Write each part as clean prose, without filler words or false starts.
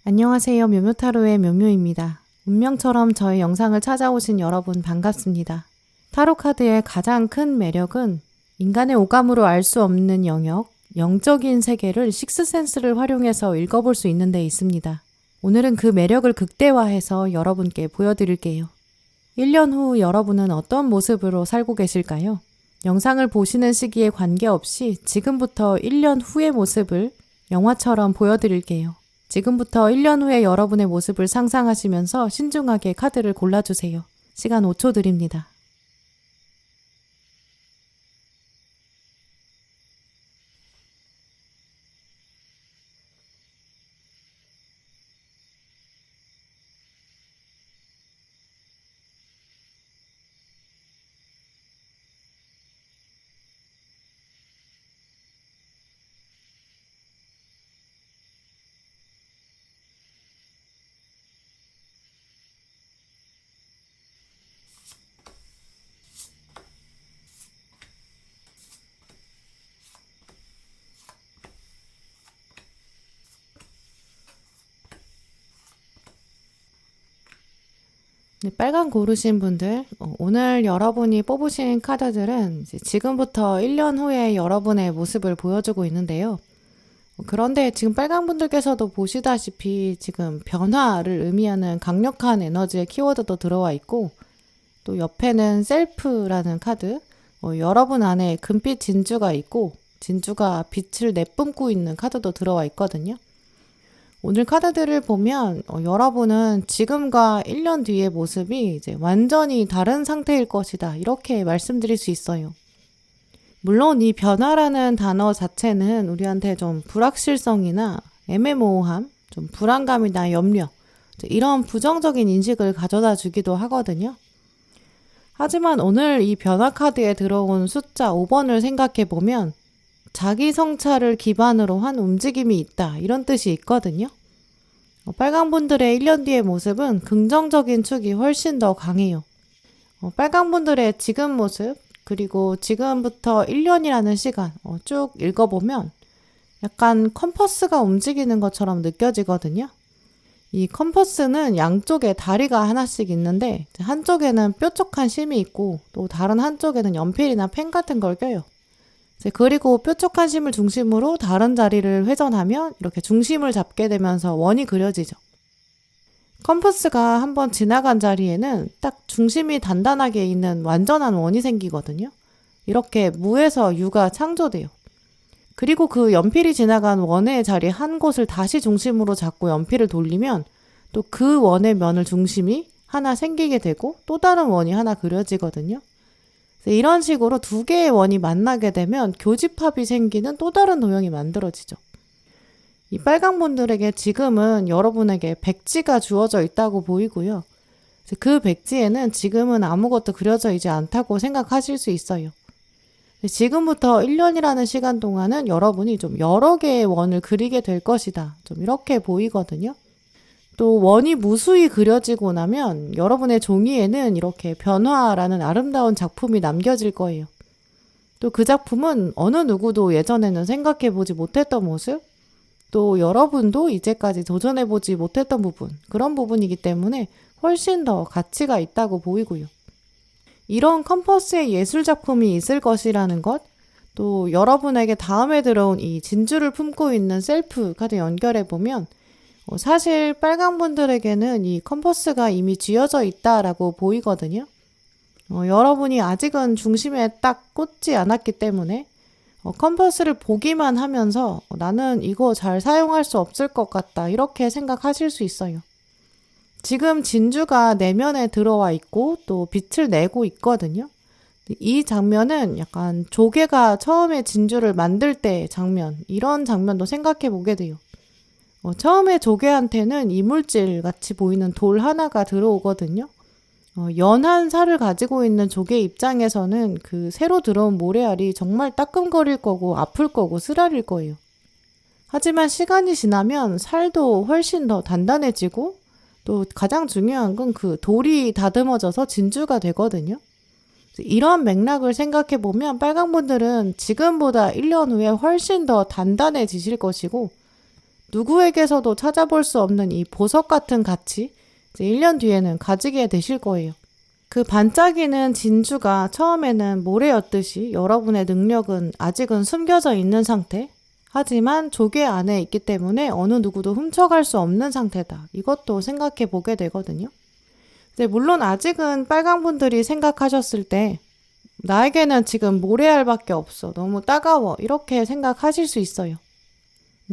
안녕하세요. 묘묘타로의 묘묘입니다. 운명처럼 저의 영상을 찾아오신 여러분 반갑습니다. 타로 카드의 가장 큰 매력은 인간의 오감으로 알 수 없는 영역, 영적인 세계를 식스센스를 활용해서 읽어볼 수 있는 데 있습니다. 오늘은 그 매력을 극대화해서 여러분께 보여드릴게요. 1년 후 여러분은 어떤 모습으로 살고 계실까요? 영상을 보시는 시기에 관계없이 지금부터 1년 후의 모습을 영화처럼 보여드릴게요. 지금부터 1년 후의 여러분의 모습을 상상하시면서 신중하게 카드를 골라주세요. 시간 5초 드립니다. 네, 빨간 고르신 분들, 오늘 여러분이 뽑으신 카드들은 지금부터 1년 후에 여러분의 모습을 보여주고 있는데요. 그런데 지금 빨간 분들께서도 보시다시피 지금 변화를 의미하는 강력한 에너지의 키워드도 들어와 있고, 또 옆에는 셀프라는 카드, 여러분 안에 금빛 진주가 있고, 진주가 빛을 내뿜고 있는 카드도 들어와 있거든요. 오늘 카드들을 보면 여러분은 지금과 1년 뒤의 모습이 이제 완전히 다른 상태일 것이다. 이렇게 말씀드릴 수 있어요. 물론 이 변화라는 단어 자체는 우리한테 좀 불확실성이나 애매모호함, 좀 불안감이나 염려, 이런 부정적인 인식을 가져다 주기도 하거든요. 하지만 오늘 이 변화 카드에 들어온 숫자 5번을 생각해 보면 자기 성찰을 기반으로 한 움직임이 있다. 이런 뜻이 있거든요. 빨간 분들의 1년 뒤의 모습은 긍정적인 축이 훨씬 더 강해요. 빨간 분들의 지금 모습, 그리고 지금부터 1년이라는 시간 쭉 읽어보면 약간 컴퍼스가 움직이는 것처럼 느껴지거든요. 이 컴퍼스는 양쪽에 다리가 하나씩 있는데 한쪽에는 뾰족한 심이 있고 또 다른 한쪽에는 연필이나 펜 같은 걸 껴요. 그리고 뾰족한 심을 중심으로 다른 자리를 회전하면 이렇게 중심을 잡게 되면서 원이 그려지죠. 컴퍼스가 한번 지나간 자리에는 딱 중심이 단단하게 있는 완전한 원이 생기거든요. 이렇게 무에서 유가 창조돼요. 그리고 그 연필이 지나간 원의 자리 한 곳을 다시 중심으로 잡고 연필을 돌리면 또 그 원의 면을 중심이 하나 생기게 되고 또 다른 원이 하나 그려지거든요. 이런 식으로 두 개의 원이 만나게 되면 교집합이 생기는 또 다른 도형이 만들어지죠. 이 빨강분들에게 지금은 여러분에게 백지가 주어져 있다고 보이고요. 그 백지에는 지금은 아무것도 그려져 있지 않다고 생각하실 수 있어요. 지금부터 1년이라는 시간 동안은 여러분이 좀 여러 개의 원을 그리게 될 것이다. 좀 이렇게 보이거든요. 또 원이 무수히 그려지고 나면 여러분의 종이에는 이렇게 변화라는 아름다운 작품이 남겨질 거예요. 또 그 작품은 어느 누구도 예전에는 생각해보지 못했던 모습, 또 여러분도 이제까지 도전해보지 못했던 부분, 그런 부분이기 때문에 훨씬 더 가치가 있다고 보이고요. 이런 컴퍼스의 예술작품이 있을 것이라는 것, 또 여러분에게 다음에 들어온 이 진주를 품고 있는 셀프 카드 연결해보면 사실 빨강분들에게는 이 컴퍼스가 이미 쥐어져 있다라고 보이거든요. 여러분이 아직은 중심에 딱 꽂지 않았기 때문에 컴퍼스를 보기만 하면서 나는 이거 잘 사용할 수 없을 것 같다 이렇게 생각하실 수 있어요. 지금 진주가 내면에 들어와 있고 또 빛을 내고 있거든요. 이 장면은 약간 조개가 처음에 진주를 만들 때 장면, 이런 장면도 생각해 보게 돼요. 처음에 조개한테는 이물질 같이 보이는 돌 하나가 들어오거든요. 연한 살을 가지고 있는 조개 입장에서는 그 새로 들어온 모래알이 정말 따끔거릴 거고 아플 거고 쓰라릴 거예요. 하지만 시간이 지나면 살도 훨씬 더 단단해지고 또 가장 중요한 건 그 돌이 다듬어져서 진주가 되거든요. 이런 맥락을 생각해 보면 빨강분들은 지금보다 1년 후에 훨씬 더 단단해지실 것이고 누구에게서도 찾아볼 수 없는 이 보석 같은 가치, 1년 뒤에는 가지게 되실 거예요. 그 반짝이는 진주가 처음에는 모래였듯이 여러분의 능력은 아직은 숨겨져 있는 상태, 하지만 조개 안에 있기 때문에 어느 누구도 훔쳐갈 수 없는 상태다. 이것도 생각해 보게 되거든요. 물론 아직은 빨강분들이 생각하셨을 때 나에게는 지금 모래알밖에 없어. 너무 따가워. 이렇게 생각하실 수 있어요.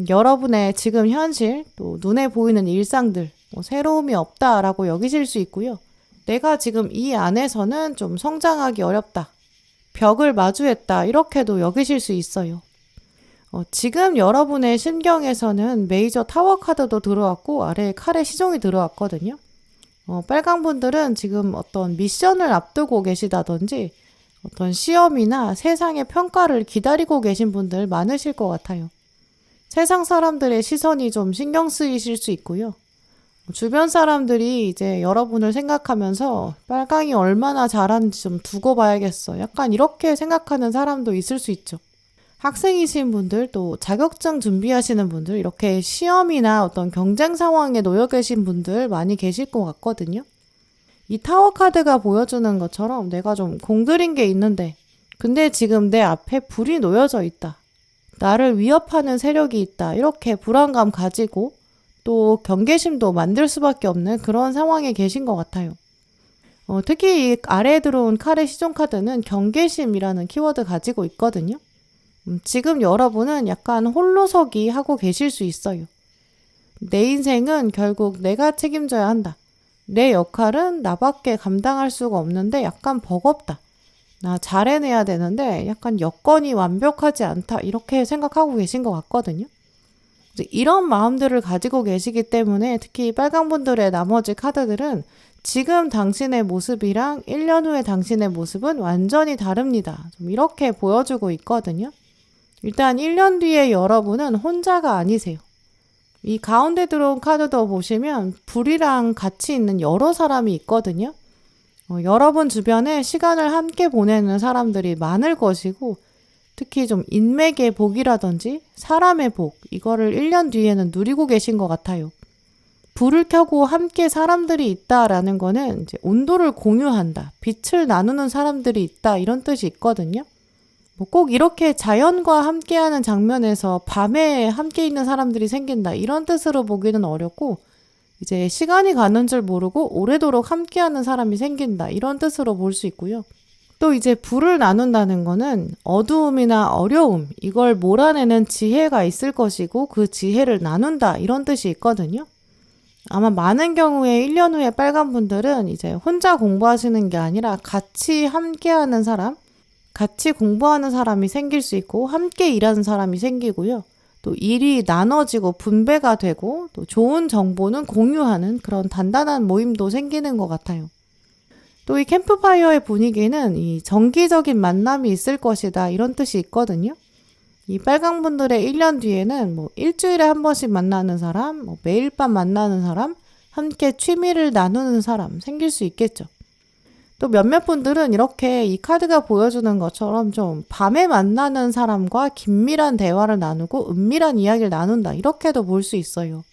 여러분의 지금 현실, 또 눈에 보이는 일상들, 새로움이 없다라고 여기실 수 있고요. 내가 지금 이 안에서는 좀 성장하기 어렵다. 벽을 마주했다. 이렇게도 여기실 수 있어요. 지금 여러분의 심경에서는 메이저 타워 카드도 들어왔고 아래에 칼의 시종이 들어왔거든요. 빨강분들은 지금 어떤 미션을 앞두고 계시다든지 어떤 시험이나 세상의 평가를 기다리고 계신 분들 많으실 것 같아요. 세상 사람들의 시선이 좀 신경 쓰이실 수 있고요. 주변 사람들이 이제 여러분을 생각하면서 빨강이 얼마나 잘하는지 좀 두고 봐야겠어. 약간 이렇게 생각하는 사람도 있을 수 있죠. 학생이신 분들, 또 자격증 준비하시는 분들, 이렇게 시험이나 어떤 경쟁 상황에 놓여 계신 분들 많이 계실 것 같거든요. 이 타워 카드가 보여주는 것처럼 내가 좀 공들인 게 있는데, 근데 지금 내 앞에 불이 놓여져 있다. 나를 위협하는 세력이 있다. 이렇게 불안감 가지고 또 경계심도 만들 수밖에 없는 그런 상황에 계신 것 같아요. 특히 이 아래에 들어온 칼의 시종 카드는 경계심이라는 키워드 가지고 있거든요. 지금 여러분은 약간 홀로서기 하고 계실 수 있어요. 내 인생은 결국 내가 책임져야 한다. 내 역할은 나밖에 감당할 수가 없는데 약간 버겁다. 나 잘해내야 되는데 약간 여건이 완벽하지 않다. 이렇게 생각하고 계신 것 같거든요. 이런 마음들을 가지고 계시기 때문에 특히 빨강분들의 나머지 카드들은 지금 당신의 모습이랑 1년 후의 당신의 모습은 완전히 다릅니다. 좀 이렇게 보여주고 있거든요. 일단 1년 뒤에 여러분은 혼자가 아니세요. 이 가운데 들어온 카드도 보시면 불이랑 같이 있는 여러 사람이 있거든요. 여러분 주변에 시간을 함께 보내는 사람들이 많을 것이고 특히 좀 인맥의 복이라든지 사람의 복, 이거를 1년 뒤에는 누리고 계신 것 같아요. 불을 켜고 함께 사람들이 있다라는 거는 이제 온도를 공유한다, 빛을 나누는 사람들이 있다, 이런 뜻이 있거든요. 꼭 이렇게 자연과 함께하는 장면에서 밤에 함께 있는 사람들이 생긴다, 이런 뜻으로 보기는 어렵고, 이제 시간이 가는 줄 모르고 오래도록 함께하는 사람이 생긴다, 이런 뜻으로 볼 수 있고요. 또 이제 불을 나눈다는 거는 어두움이나 어려움, 이걸 몰아내는 지혜가 있을 것이고 그 지혜를 나눈다, 이런 뜻이 있거든요. 아마 많은 경우에 1년 후에 빨간 분들은 이제 혼자 공부하시는 게 아니라 같이 함께하는 사람, 같이 공부하는 사람이 생길 수 있고 함께 일하는 사람이 생기고요. 또 일이 나눠지고 분배가 되고 또 좋은 정보는 공유하는 그런 단단한 모임도 생기는 것 같아요. 또 이 캠프파이어의 분위기는 이 정기적인 만남이 있을 것이다, 이런 뜻이 있거든요. 이 빨강분들의 1년 뒤에는 일주일에 한 번씩 만나는 사람, 매일 밤 만나는 사람, 함께 취미를 나누는 사람 생길 수 있겠죠. 또 몇몇 분들은 이렇게 이 카드가 보여주는 것처럼 좀 밤에 만나는 사람과 긴밀한 대화를 나누고 은밀한 이야기를 나눈다, 이렇게도 볼 수 있어요.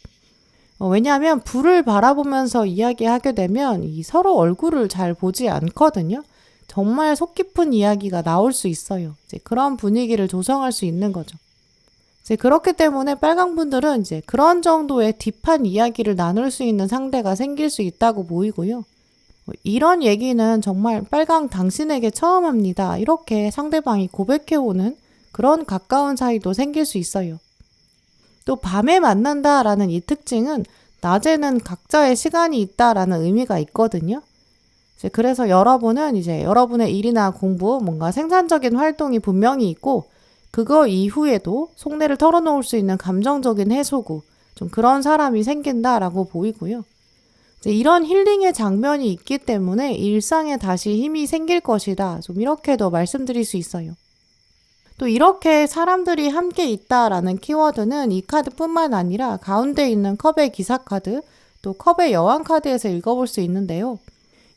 왜냐하면 불을 바라보면서 이야기하게 되면 이 서로 얼굴을 잘 보지 않거든요. 정말 속 깊은 이야기가 나올 수 있어요. 이제 그런 분위기를 조성할 수 있는 거죠. 이제 그렇기 때문에 빨강분들은 이제 그런 정도의 딥한 이야기를 나눌 수 있는 상대가 생길 수 있다고 보이고요. 이런 얘기는 정말 빨강 당신에게 처음 합니다, 이렇게 상대방이 고백해오는 그런 가까운 사이도 생길 수 있어요. 또 밤에 만난다라는 이 특징은 낮에는 각자의 시간이 있다라는 의미가 있거든요. 그래서 여러분은 이제 여러분의 일이나 공부, 뭔가 생산적인 활동이 분명히 있고 그거 이후에도 속내를 털어놓을 수 있는 감정적인 해소구, 좀 그런 사람이 생긴다라고 보이고요. 이런 힐링의 장면이 있기 때문에 일상에 다시 힘이 생길 것이다, 좀 이렇게도 말씀드릴 수 있어요. 또 이렇게 사람들이 함께 있다라는 키워드는 이 카드뿐만 아니라 가운데 있는 컵의 기사 카드, 또 컵의 여왕 카드에서 읽어볼 수 있는데요.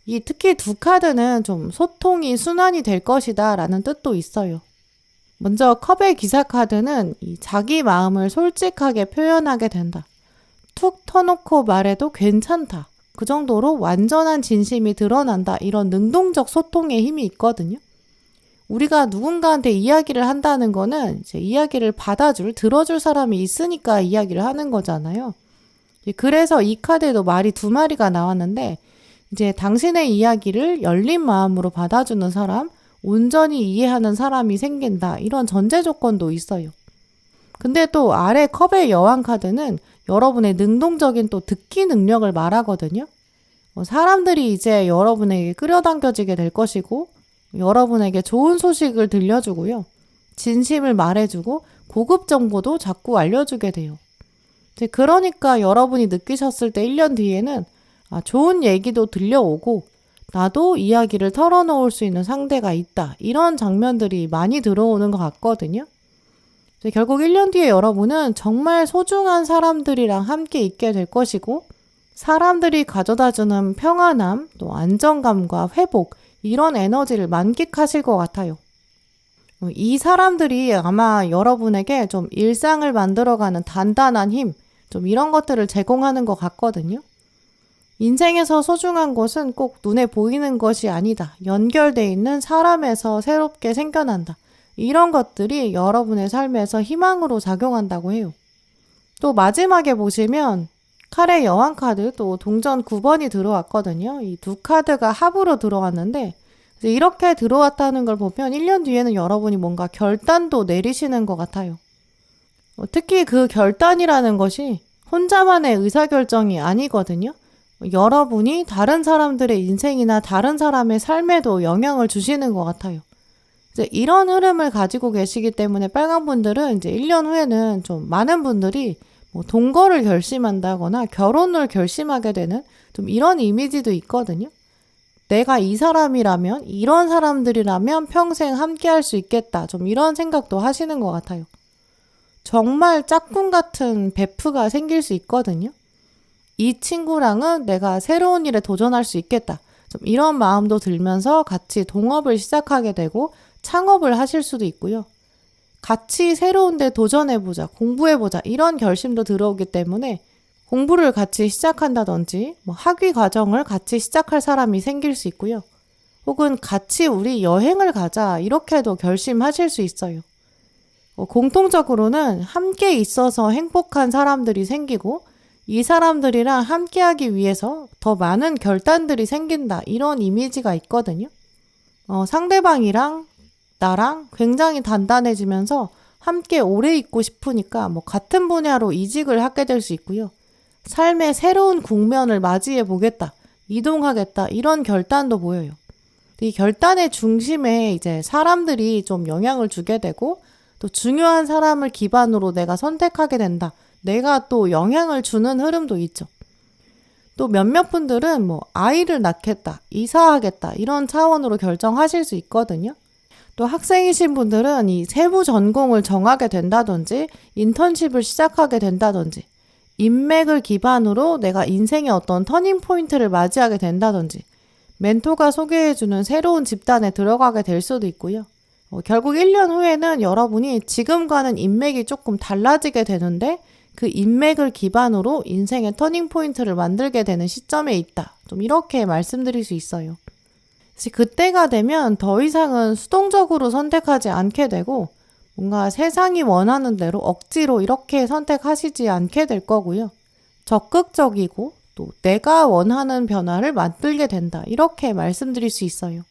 이 특히 두 카드는 좀 소통이 순환이 될 것이다 라는 뜻도 있어요. 먼저 컵의 기사 카드는 이 자기 마음을 솔직하게 표현하게 된다. 툭 터놓고 말해도 괜찮다. 그 정도로 완전한 진심이 드러난다. 이런 능동적 소통의 힘이 있거든요. 우리가 누군가한테 이야기를 한다는 거는 이제 이야기를 들어줄 사람이 있으니까 이야기를 하는 거잖아요. 그래서 이 카드에도 말이 두 마리가 나왔는데, 이제 당신의 이야기를 열린 마음으로 받아주는 사람, 온전히 이해하는 사람이 생긴다, 이런 전제 조건도 있어요. 근데 또 아래 컵의 여왕 카드는 여러분의 능동적인 또 듣기 능력을 말하거든요. 사람들이 이제 여러분에게 끌어당겨지게 될 것이고, 여러분에게 좋은 소식을 들려주고요. 진심을 말해주고 고급 정보도 자꾸 알려주게 돼요. 그러니까 여러분이 느끼셨을 때 1년 뒤에는 좋은 얘기도 들려오고 나도 이야기를 털어놓을 수 있는 상대가 있다, 이런 장면들이 많이 들어오는 것 같거든요. 결국 1년 뒤에 여러분은 정말 소중한 사람들이랑 함께 있게 될 것이고, 사람들이 가져다주는 평안함, 또 안정감과 회복, 이런 에너지를 만끽하실 것 같아요. 이 사람들이 아마 여러분에게 좀 일상을 만들어가는 단단한 힘, 좀 이런 것들을 제공하는 것 같거든요. 인생에서 소중한 것은 꼭 눈에 보이는 것이 아니다. 연결되어 있는 사람에서 새롭게 생겨난다. 이런 것들이 여러분의 삶에서 희망으로 작용한다고 해요. 또 마지막에 보시면 칼의 여왕 카드, 또 동전 9번이 들어왔거든요. 이 두 카드가 합으로 들어왔는데, 이렇게 들어왔다는 걸 보면 1년 뒤에는 여러분이 뭔가 결단도 내리시는 것 같아요. 특히 그 결단이라는 것이 혼자만의 의사결정이 아니거든요. 여러분이 다른 사람들의 인생이나 다른 사람의 삶에도 영향을 주시는 것 같아요. 이런 흐름을 가지고 계시기 때문에 빨간분들은 이제 1년 후에는 좀 많은 분들이 동거를 결심한다거나 결혼을 결심하게 되는 좀 이런 이미지도 있거든요. 내가 이 사람이라면, 이런 사람들이라면 평생 함께 할 수 있겠다. 좀 이런 생각도 하시는 것 같아요. 정말 짝꿍 같은 베프가 생길 수 있거든요. 이 친구랑은 내가 새로운 일에 도전할 수 있겠다. 좀 이런 마음도 들면서 같이 동업을 시작하게 되고 창업을 하실 수도 있고요. 같이 새로운 데 도전해보자, 공부해보자 이런 결심도 들어오기 때문에 공부를 같이 시작한다든지 학위 과정을 같이 시작할 사람이 생길 수 있고요. 혹은 같이 우리 여행을 가자 이렇게도 결심하실 수 있어요. 공통적으로는 함께 있어서 행복한 사람들이 생기고 이 사람들이랑 함께하기 위해서 더 많은 결단들이 생긴다 이런 이미지가 있거든요. 상대방이랑 나랑 굉장히 단단해지면서 함께 오래 있고 싶으니까 같은 분야로 이직을 하게 될 수 있고요. 삶의 새로운 국면을 맞이해 보겠다, 이동하겠다 이런 결단도 보여요. 이 결단의 중심에 이제 사람들이 좀 영향을 주게 되고 또 중요한 사람을 기반으로 내가 선택하게 된다. 내가 또 영향을 주는 흐름도 있죠. 또 몇몇 분들은 아이를 낳겠다, 이사하겠다 이런 차원으로 결정하실 수 있거든요. 또 학생이신 분들은 이 세부 전공을 정하게 된다든지 인턴십을 시작하게 된다든지 인맥을 기반으로 내가 인생의 어떤 터닝 포인트를 맞이하게 된다든지 멘토가 소개해주는 새로운 집단에 들어가게 될 수도 있고요. 결국 1년 후에는 여러분이 지금과는 인맥이 조금 달라지게 되는데 그 인맥을 기반으로 인생의 터닝 포인트를 만들게 되는 시점에 있다. 좀 이렇게 말씀드릴 수 있어요. 그때가 되면 더 이상은 수동적으로 선택하지 않게 되고 뭔가 세상이 원하는 대로 억지로 이렇게 선택하시지 않게 될 거고요. 적극적이고 또 내가 원하는 변화를 만들게 된다. 이렇게 말씀드릴 수 있어요.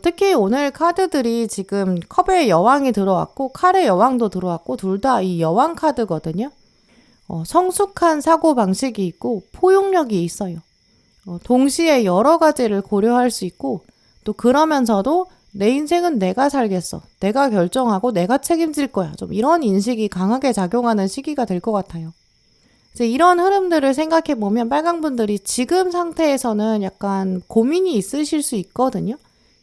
특히 오늘 카드들이 지금 컵의 여왕이 들어왔고 칼의 여왕도 들어왔고 둘 다 이 여왕 카드거든요. 성숙한 사고방식이 있고 포용력이 있어요. 동시에 여러 가지를 고려할 수 있고 또 그러면서도 내 인생은 내가 살겠어. 내가 결정하고 내가 책임질 거야. 좀 이런 인식이 강하게 작용하는 시기가 될 것 같아요. 이제 이런 흐름들을 생각해 보면 빨강분들이 지금 상태에서는 약간 고민이 있으실 수 있거든요.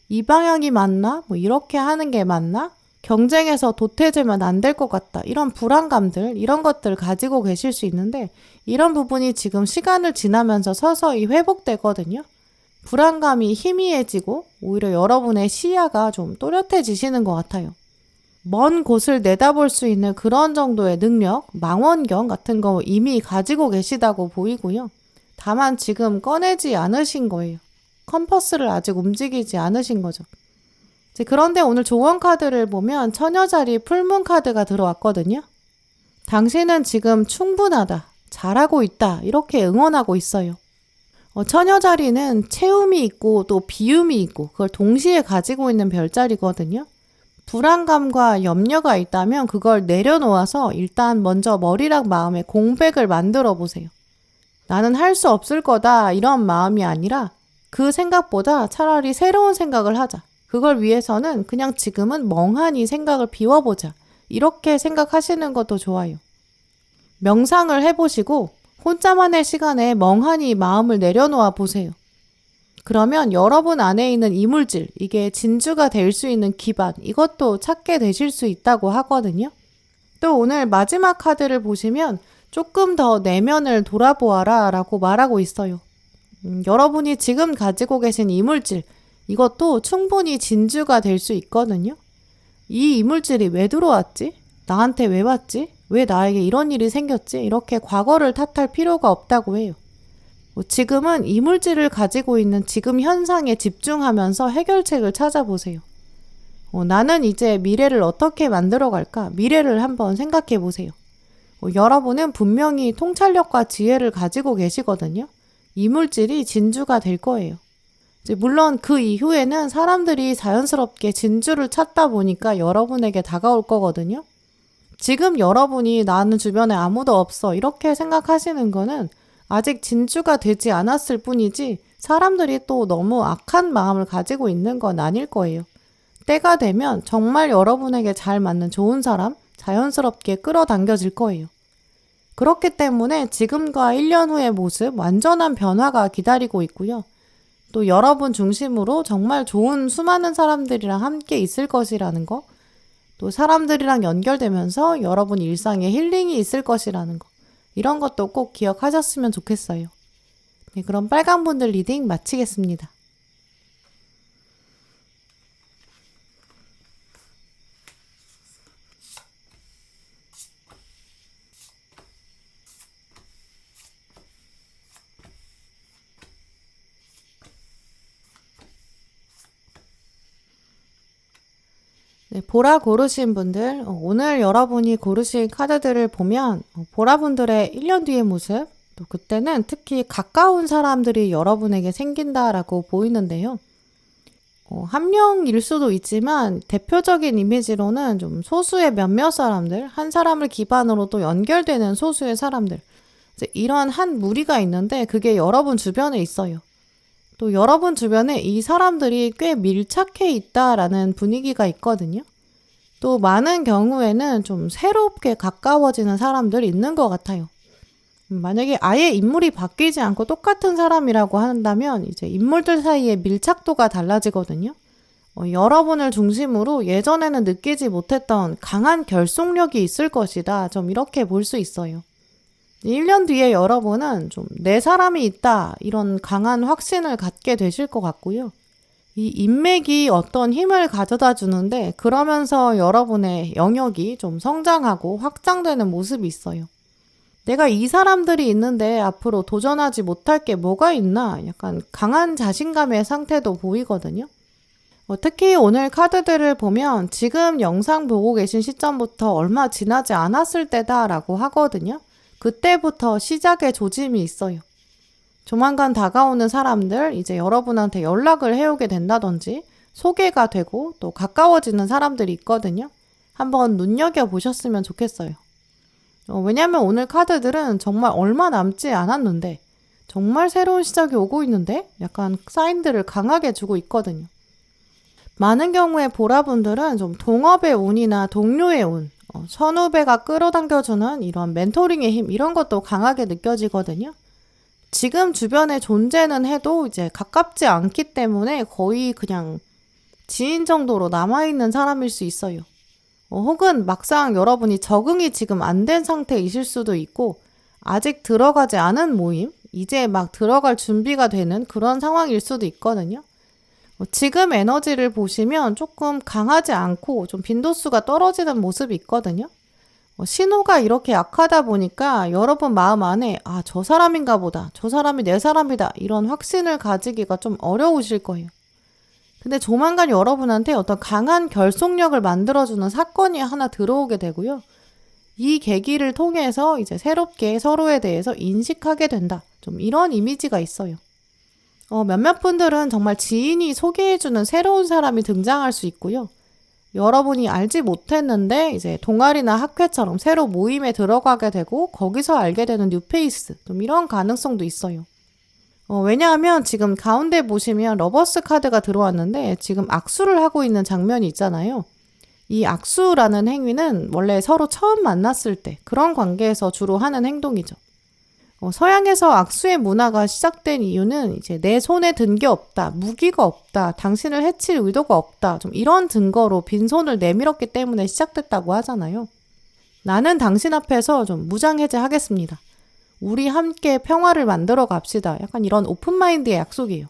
이 방향이 맞나? 이렇게 하는 게 맞나? 경쟁에서 도태되면 안 될 것 같다. 이런 불안감들, 이런 것들 가지고 계실 수 있는데 이런 부분이 지금 시간을 지나면서 서서히 회복되거든요. 불안감이 희미해지고 오히려 여러분의 시야가 좀 또렷해지시는 것 같아요. 먼 곳을 내다볼 수 있는 그런 정도의 능력, 망원경 같은 거 이미 가지고 계시다고 보이고요. 다만 지금 꺼내지 않으신 거예요. 컴퍼스를 아직 움직이지 않으신 거죠. 그런데 오늘 조언 카드를 보면 처녀자리 풀문 카드가 들어왔거든요. 당신은 지금 충분하다, 잘하고 있다 이렇게 응원하고 있어요. 처녀자리는 채움이 있고 또 비움이 있고 그걸 동시에 가지고 있는 별자리거든요. 불안감과 염려가 있다면 그걸 내려놓아서 일단 먼저 머리랑 마음에 공백을 만들어 보세요. 나는 할 수 없을 거다 이런 마음이 아니라 그 생각보다 차라리 새로운 생각을 하자. 그걸 위해서는 그냥 지금은 멍하니 생각을 비워보자. 이렇게 생각하시는 것도 좋아요. 명상을 해보시고 혼자만의 시간에 멍하니 마음을 내려놓아 보세요. 그러면 여러분 안에 있는 이물질, 이게 진주가 될 수 있는 기반, 이것도 찾게 되실 수 있다고 하거든요. 또 오늘 마지막 카드를 보시면 조금 더 내면을 돌아보아라 라고 말하고 있어요. 여러분이 지금 가지고 계신 이물질, 이것도 충분히 진주가 될 수 있거든요. 이 이물질이 왜 들어왔지? 나한테 왜 왔지? 왜 나에게 이런 일이 생겼지? 이렇게 과거를 탓할 필요가 없다고 해요. 지금은 이물질을 가지고 있는 지금 현상에 집중하면서 해결책을 찾아보세요. 나는 이제 미래를 어떻게 만들어갈까? 미래를 한번 생각해 보세요. 여러분은 분명히 통찰력과 지혜를 가지고 계시거든요. 이물질이 진주가 될 거예요. 물론 그 이후에는 사람들이 자연스럽게 진주를 찾다 보니까 여러분에게 다가올 거거든요. 지금 여러분이 나는 주변에 아무도 없어 이렇게 생각하시는 거는 아직 진주가 되지 않았을 뿐이지 사람들이 또 너무 악한 마음을 가지고 있는 건 아닐 거예요. 때가 되면 정말 여러분에게 잘 맞는 좋은 사람 자연스럽게 끌어당겨질 거예요. 그렇기 때문에 지금과 1년 후의 모습 완전한 변화가 기다리고 있고요. 또 여러분 중심으로 정말 좋은 수많은 사람들이랑 함께 있을 것이라는 거, 또 사람들이랑 연결되면서 여러분 일상에 힐링이 있을 것이라는 거, 이런 것도 꼭 기억하셨으면 좋겠어요. 네, 그럼 빨강분들 리딩 마치겠습니다. 네, 보라 고르신 분들, 오늘 여러분이 고르신 카드들을 보면 보라분들의 1년 뒤의 모습, 또 그때는 특히 가까운 사람들이 여러분에게 생긴다라고 보이는데요. 한 명일 수도 있지만 대표적인 이미지로는 좀 소수의 몇몇 사람들, 한 사람을 기반으로 또 연결되는 소수의 사람들, 이제 이런 한 무리가 있는데 그게 여러분 주변에 있어요. 또 여러분 주변에 이 사람들이 꽤 밀착해 있다라는 분위기가 있거든요. 또 많은 경우에는 좀 새롭게 가까워지는 사람들이 있는 것 같아요. 만약에 아예 인물이 바뀌지 않고 똑같은 사람이라고 한다면 이제 인물들 사이의 밀착도가 달라지거든요. 여러분을 중심으로 예전에는 느끼지 못했던 강한 결속력이 있을 것이다. 좀 이렇게 볼 수 있어요. 1년 뒤에 여러분은 좀 내 사람이 있다 이런 강한 확신을 갖게 되실 것 같고요. 이 인맥이 어떤 힘을 가져다 주는데 그러면서 여러분의 영역이 좀 성장하고 확장되는 모습이 있어요. 내가 이 사람들이 있는데 앞으로 도전하지 못할 게 뭐가 있나 약간 강한 자신감의 상태도 보이거든요. 특히 오늘 카드들을 보면 지금 영상 보고 계신 시점부터 얼마 지나지 않았을 때다라고 하거든요. 그때부터 시작의 조짐이 있어요. 조만간 다가오는 사람들, 이제 여러분한테 연락을 해오게 된다든지 소개가 되고 또 가까워지는 사람들이 있거든요. 한번 눈여겨보셨으면 좋겠어요. 왜냐면 오늘 카드들은 정말 얼마 남지 않았는데 정말 새로운 시작이 오고 있는데 약간 사인들을 강하게 주고 있거든요. 많은 경우에 보라분들은 좀 동업의 운이나 동료의 운, 선후배가 끌어당겨주는 이런 멘토링의 힘 이런 것도 강하게 느껴지거든요. 지금 주변에 존재는 해도 이제 가깝지 않기 때문에 거의 그냥 지인 정도로 남아있는 사람일 수 있어요. 혹은 막상 여러분이 적응이 지금 안 된 상태이실 수도 있고 아직 들어가지 않은 모임, 이제 막 들어갈 준비가 되는 그런 상황일 수도 있거든요. 지금 에너지를 보시면 조금 강하지 않고 좀 빈도수가 떨어지는 모습이 있거든요. 신호가 이렇게 약하다 보니까 여러분 마음 안에 저 사람인가 보다. 저 사람이 내 사람이다. 이런 확신을 가지기가 좀 어려우실 거예요. 근데 조만간 여러분한테 어떤 강한 결속력을 만들어주는 사건이 하나 들어오게 되고요. 이 계기를 통해서 이제 새롭게 서로에 대해서 인식하게 된다. 좀 이런 이미지가 있어요. 몇몇 분들은 정말 지인이 소개해주는 새로운 사람이 등장할 수 있고요. 여러분이 알지 못했는데 이제 동아리나 학회처럼 새로 모임에 들어가게 되고 거기서 알게 되는 뉴페이스 좀 이런 가능성도 있어요. 왜냐하면 지금 가운데 보시면 러버스 카드가 들어왔는데 지금 악수를 하고 있는 장면이 있잖아요. 이 악수라는 행위는 원래 서로 처음 만났을 때 그런 관계에서 주로 하는 행동이죠. 서양에서 악수의 문화가 시작된 이유는 이제 내 손에 든 게 없다, 무기가 없다, 당신을 해칠 의도가 없다, 좀 이런 증거로 빈손을 내밀었기 때문에 시작됐다고 하잖아요. 나는 당신 앞에서 좀 무장해제하겠습니다. 우리 함께 평화를 만들어 갑시다. 약간 이런 오픈마인드의 약속이에요.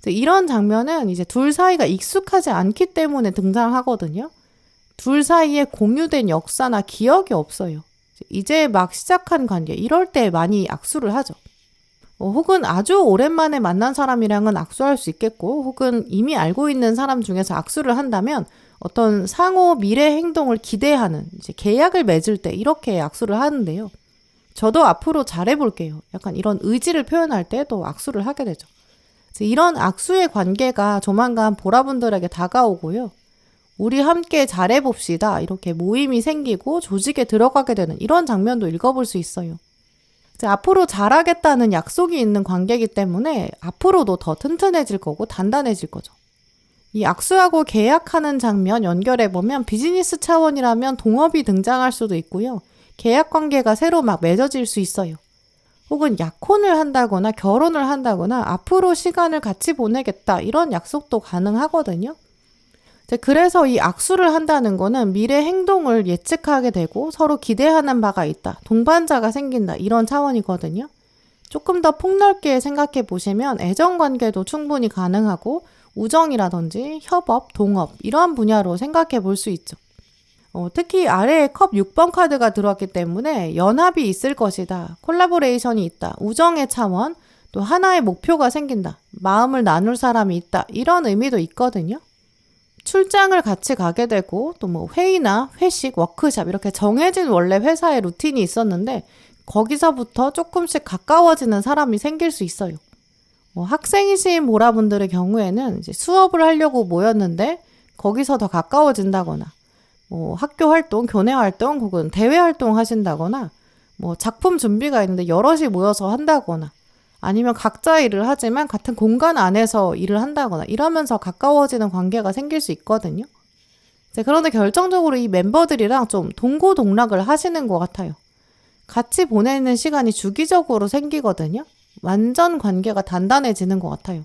이런 장면은 이제 둘 사이가 익숙하지 않기 때문에 등장하거든요. 둘 사이에 공유된 역사나 기억이 없어요. 이제 막 시작한 관계, 이럴 때 많이 악수를 하죠. 혹은 아주 오랜만에 만난 사람이랑은 악수할 수 있겠고, 혹은 이미 알고 있는 사람 중에서 악수를 한다면 어떤 상호 미래 행동을 기대하는 이제 계약을 맺을 때 이렇게 악수를 하는데요. 저도 앞으로 잘해볼게요. 약간 이런 의지를 표현할 때 또 악수를 하게 되죠. 이런 악수의 관계가 조만간 보라분들에게 다가오고요. 우리 함께 잘해봅시다. 이렇게 모임이 생기고 조직에 들어가게 되는 이런 장면도 읽어볼 수 있어요. 앞으로 잘하겠다는 약속이 있는 관계이기 때문에 앞으로도 더 튼튼해질 거고 단단해질 거죠. 이 악수하고 계약하는 장면 연결해보면 비즈니스 차원이라면 동업이 등장할 수도 있고요. 계약 관계가 새로 막 맺어질 수 있어요. 혹은 약혼을 한다거나 결혼을 한다거나 앞으로 시간을 같이 보내겠다 이런 약속도 가능하거든요. 그래서 이 악수를 한다는 거는 미래 행동을 예측하게 되고 서로 기대하는 바가 있다. 동반자가 생긴다. 이런 차원이거든요. 조금 더 폭넓게 생각해 보시면 애정관계도 충분히 가능하고 우정이라든지 협업, 동업 이러한 분야로 생각해 볼 수 있죠. 특히 아래에 컵 6번 카드가 들어왔기 때문에 연합이 있을 것이다. 콜라보레이션이 있다. 우정의 차원, 또 하나의 목표가 생긴다. 마음을 나눌 사람이 있다. 이런 의미도 있거든요. 출장을 같이 가게 되고 또 뭐 회의나 회식, 워크샵 이렇게 정해진 원래 회사의 루틴이 있었는데 거기서부터 조금씩 가까워지는 사람이 생길 수 있어요. 학생이신 보라분들의 경우에는 이제 수업을 하려고 모였는데 거기서 더 가까워진다거나 학교 활동, 교내 활동 혹은 대외 활동 하신다거나 작품 준비가 있는데 여럿이 모여서 한다거나 아니면 각자 일을 하지만 같은 공간 안에서 일을 한다거나 이러면서 가까워지는 관계가 생길 수 있거든요. 그런데 결정적으로 이 멤버들이랑 좀 동고동락을 하시는 것 같아요. 같이 보내는 시간이 주기적으로 생기거든요. 완전 관계가 단단해지는 것 같아요.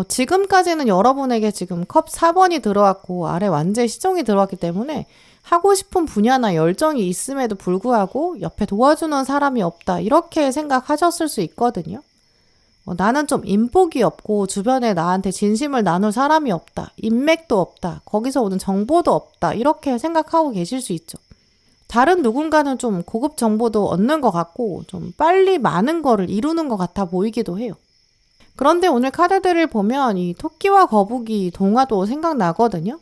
지금까지는 여러분에게 지금 컵 4번이 들어왔고 아래 완제 시종이 들어왔기 때문에 하고 싶은 분야나 열정이 있음에도 불구하고 옆에 도와주는 사람이 없다 이렇게 생각하셨을 수 있거든요. 나는 좀 인복이 없고 주변에 나한테 진심을 나눌 사람이 없다. 인맥도 없다. 거기서 오는 정보도 없다. 이렇게 생각하고 계실 수 있죠. 다른 누군가는 좀 고급 정보도 얻는 것 같고 좀 빨리 많은 거를 이루는 것 같아 보이기도 해요. 그런데 오늘 카드들을 보면 이 토끼와 거북이 동화도 생각나거든요.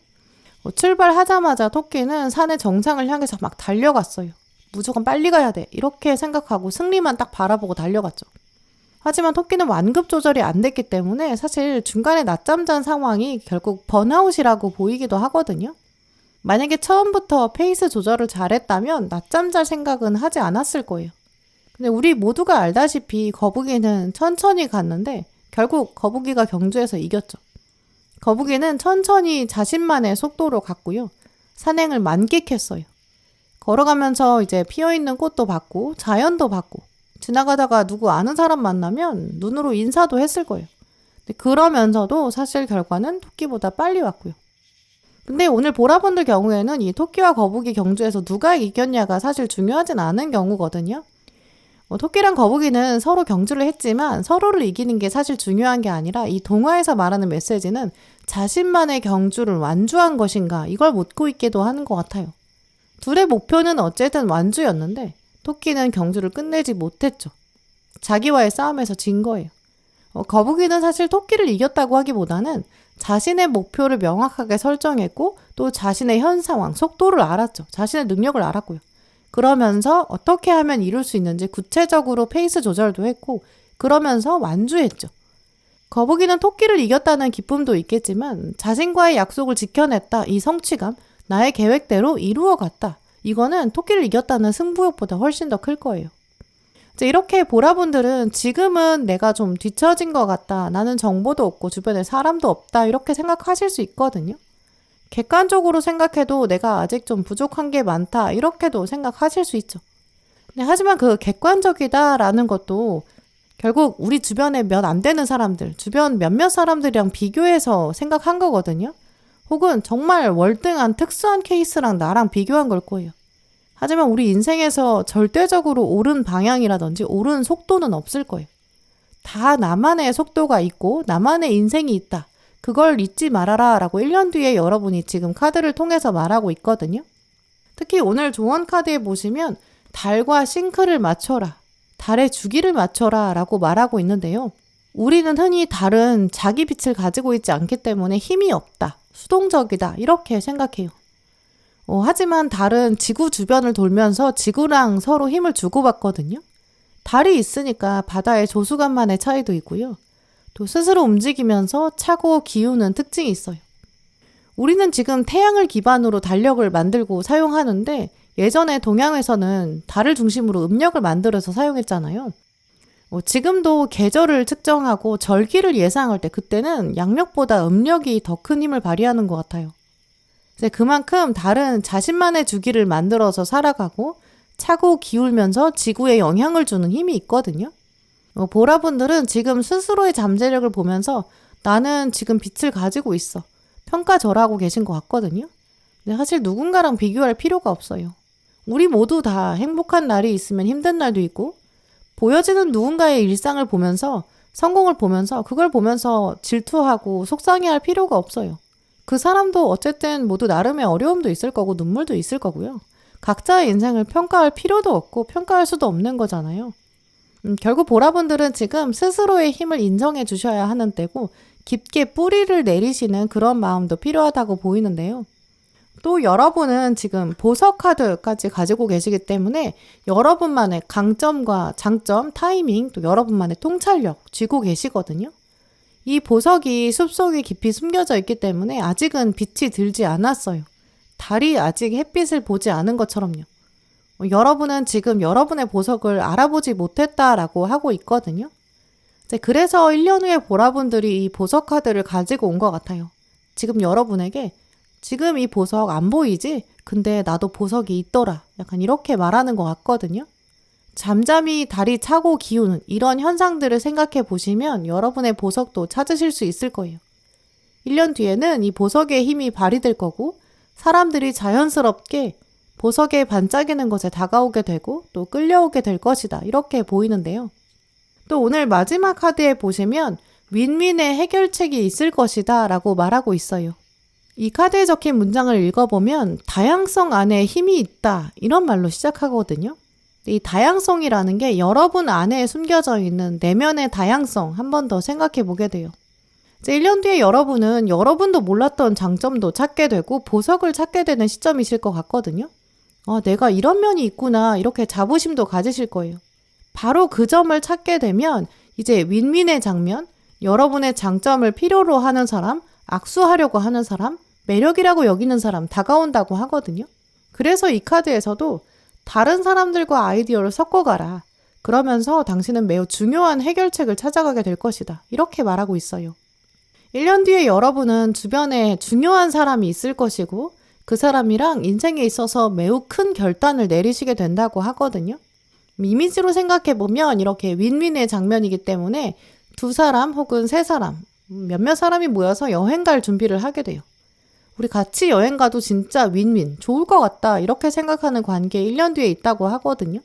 출발하자마자 토끼는 산의 정상을 향해서 막 달려갔어요. 무조건 빨리 가야 돼. 이렇게 생각하고 승리만 딱 바라보고 달려갔죠. 하지만 토끼는 완급 조절이 안 됐기 때문에 사실 중간에 낮잠 잔 상황이 결국 번아웃이라고 보이기도 하거든요. 만약에 처음부터 페이스 조절을 잘했다면 낮잠 잘 생각은 하지 않았을 거예요. 근데 우리 모두가 알다시피 거북이는 천천히 갔는데 결국 거북이가 경주에서 이겼죠. 거북이는 천천히 자신만의 속도로 갔고요. 산행을 만끽했어요. 걸어가면서 이제 피어있는 꽃도 봤고 자연도 봤고 지나가다가 누구 아는 사람 만나면 눈으로 인사도 했을 거예요. 근데 그러면서도 사실 결과는 토끼보다 빨리 왔고요. 근데 오늘 보라분들 경우에는 이 토끼와 거북이 경주에서 누가 이겼냐가 사실 중요하진 않은 경우거든요. 토끼랑 거북이는 서로 경주를 했지만 서로를 이기는 게 사실 중요한 게 아니라 이 동화에서 말하는 메시지는 자신만의 경주를 완주한 것인가 이걸 묻고 있기도 하는 것 같아요. 둘의 목표는 어쨌든 완주였는데 토끼는 경주를 끝내지 못했죠. 자기와의 싸움에서 진 거예요. 거북이는 사실 토끼를 이겼다고 하기보다는 자신의 목표를 명확하게 설정했고 또 자신의 현 상황, 속도를 알았죠. 자신의 능력을 알았고요. 그러면서 어떻게 하면 이룰 수 있는지 구체적으로 페이스 조절도 했고 그러면서 완주했죠. 거북이는 토끼를 이겼다는 기쁨도 있겠지만 자신과의 약속을 지켜냈다. 이 성취감, 나의 계획대로 이루어갔다. 이거는 토끼를 이겼다는 승부욕보다 훨씬 더 클 거예요. 이제 이렇게 보라분들은 지금은 내가 좀 뒤처진 것 같다. 나는 정보도 없고 주변에 사람도 없다. 이렇게 생각하실 수 있거든요. 객관적으로 생각해도 내가 아직 좀 부족한 게 많다. 이렇게도 생각하실 수 있죠. 하지만 그 객관적이다라는 것도 결국 우리 주변에 몇 안 되는 사람들, 주변 몇몇 사람들이랑 비교해서 생각한 거거든요. 혹은 정말 월등한 특수한 케이스랑 나랑 비교한 걸 거예요. 하지만 우리 인생에서 절대적으로 옳은 방향이라든지 옳은 속도는 없을 거예요. 다 나만의 속도가 있고 나만의 인생이 있다. 그걸 잊지 말아라 라고 1년 뒤에 여러분이 지금 카드를 통해서 말하고 있거든요. 특히 오늘 조언 카드에 보시면 달과 싱크를 맞춰라. 달의 주기를 맞춰라 라고 말하고 있는데요. 우리는 흔히 달은 자기 빛을 가지고 있지 않기 때문에 힘이 없다. 수동적이다. 이렇게 생각해요. 하지만 달은 지구 주변을 돌면서 지구랑 서로 힘을 주고받거든요. 달이 있으니까 바다의 조수간만의 차이도 있고요. 또 스스로 움직이면서 차고 기우는 특징이 있어요. 우리는 지금 태양을 기반으로 달력을 만들고 사용하는데 예전에 동양에서는 달을 중심으로 음력을 만들어서 사용했잖아요. 지금도 계절을 측정하고 절기를 예상할 때 그때는 양력보다 음력이 더 큰 힘을 발휘하는 것 같아요. 그만큼 달은 자신만의 주기를 만들어서 살아가고 차고 기울면서 지구에 영향을 주는 힘이 있거든요. 보라분들은 지금 스스로의 잠재력을 보면서 나는 지금 빛을 가지고 있어. 평가절하고 계신 것 같거든요. 근데 사실 누군가랑 비교할 필요가 없어요. 우리 모두 다 행복한 날이 있으면 힘든 날도 있고 보여지는 누군가의 일상을 보면서 성공을 보면서 그걸 보면서 질투하고 속상해할 필요가 없어요. 그 사람도 어쨌든 모두 나름의 어려움도 있을 거고 눈물도 있을 거고요. 각자의 인생을 평가할 필요도 없고 평가할 수도 없는 거잖아요. 결국 보라분들은 지금 스스로의 힘을 인정해 주셔야 하는 때고 깊게 뿌리를 내리시는 그런 마음도 필요하다고 보이는데요. 또 여러분은 지금 보석 카드까지 가지고 계시기 때문에 여러분만의 강점과 장점, 타이밍, 또 여러분만의 통찰력 쥐고 계시거든요. 이 보석이 숲속에 깊이 숨겨져 있기 때문에 아직은 빛이 들지 않았어요. 달이 아직 햇빛을 보지 않은 것처럼요. 여러분은 지금 여러분의 보석을 알아보지 못했다라고 하고 있거든요. 그래서 1년 후에 보라분들이 이 보석 카드를 가지고 온 것 같아요. 지금 여러분에게 지금 이 보석 안 보이지? 근데 나도 보석이 있더라. 약간 이렇게 말하는 것 같거든요. 잠잠히 달이 차고 기우는 이런 현상들을 생각해 보시면 여러분의 보석도 찾으실 수 있을 거예요. 1년 뒤에는 이 보석의 힘이 발휘될 거고 사람들이 자연스럽게 보석에 반짝이는 것에 다가오게 되고 또 끌려오게 될 것이다. 이렇게 보이는데요. 또 오늘 마지막 카드에 보시면 윈윈의 해결책이 있을 것이다 라고 말하고 있어요. 이 카드에 적힌 문장을 읽어보면 다양성 안에 힘이 있다 이런 말로 시작하거든요. 이 다양성이라는 게 여러분 안에 숨겨져 있는 내면의 다양성 한 번 더 생각해 보게 돼요. 이제 1년 뒤에 여러분은 여러분도 몰랐던 장점도 찾게 되고 보석을 찾게 되는 시점이실 것 같거든요. 내가 이런 면이 있구나 이렇게 자부심도 가지실 거예요. 바로 그 점을 찾게 되면 이제 윈윈의 장면, 여러분의 장점을 필요로 하는 사람, 악수하려고 하는 사람, 매력이라고 여기는 사람 다가온다고 하거든요. 그래서 이 카드에서도 다른 사람들과 아이디어를 섞어가라. 그러면서 당신은 매우 중요한 해결책을 찾아가게 될 것이다. 이렇게 말하고 있어요. 1년 뒤에 여러분은 주변에 중요한 사람이 있을 것이고 그 사람이랑 인생에 있어서 매우 큰 결단을 내리시게 된다고 하거든요. 이미지로 생각해보면 이렇게 윈윈의 장면이기 때문에 두 사람 혹은 세 사람, 몇몇 사람이 모여서 여행 갈 준비를 하게 돼요. 우리 같이 여행 가도 진짜 윈윈, 좋을 것 같다 이렇게 생각하는 관계에 1년 뒤에 있다고 하거든요.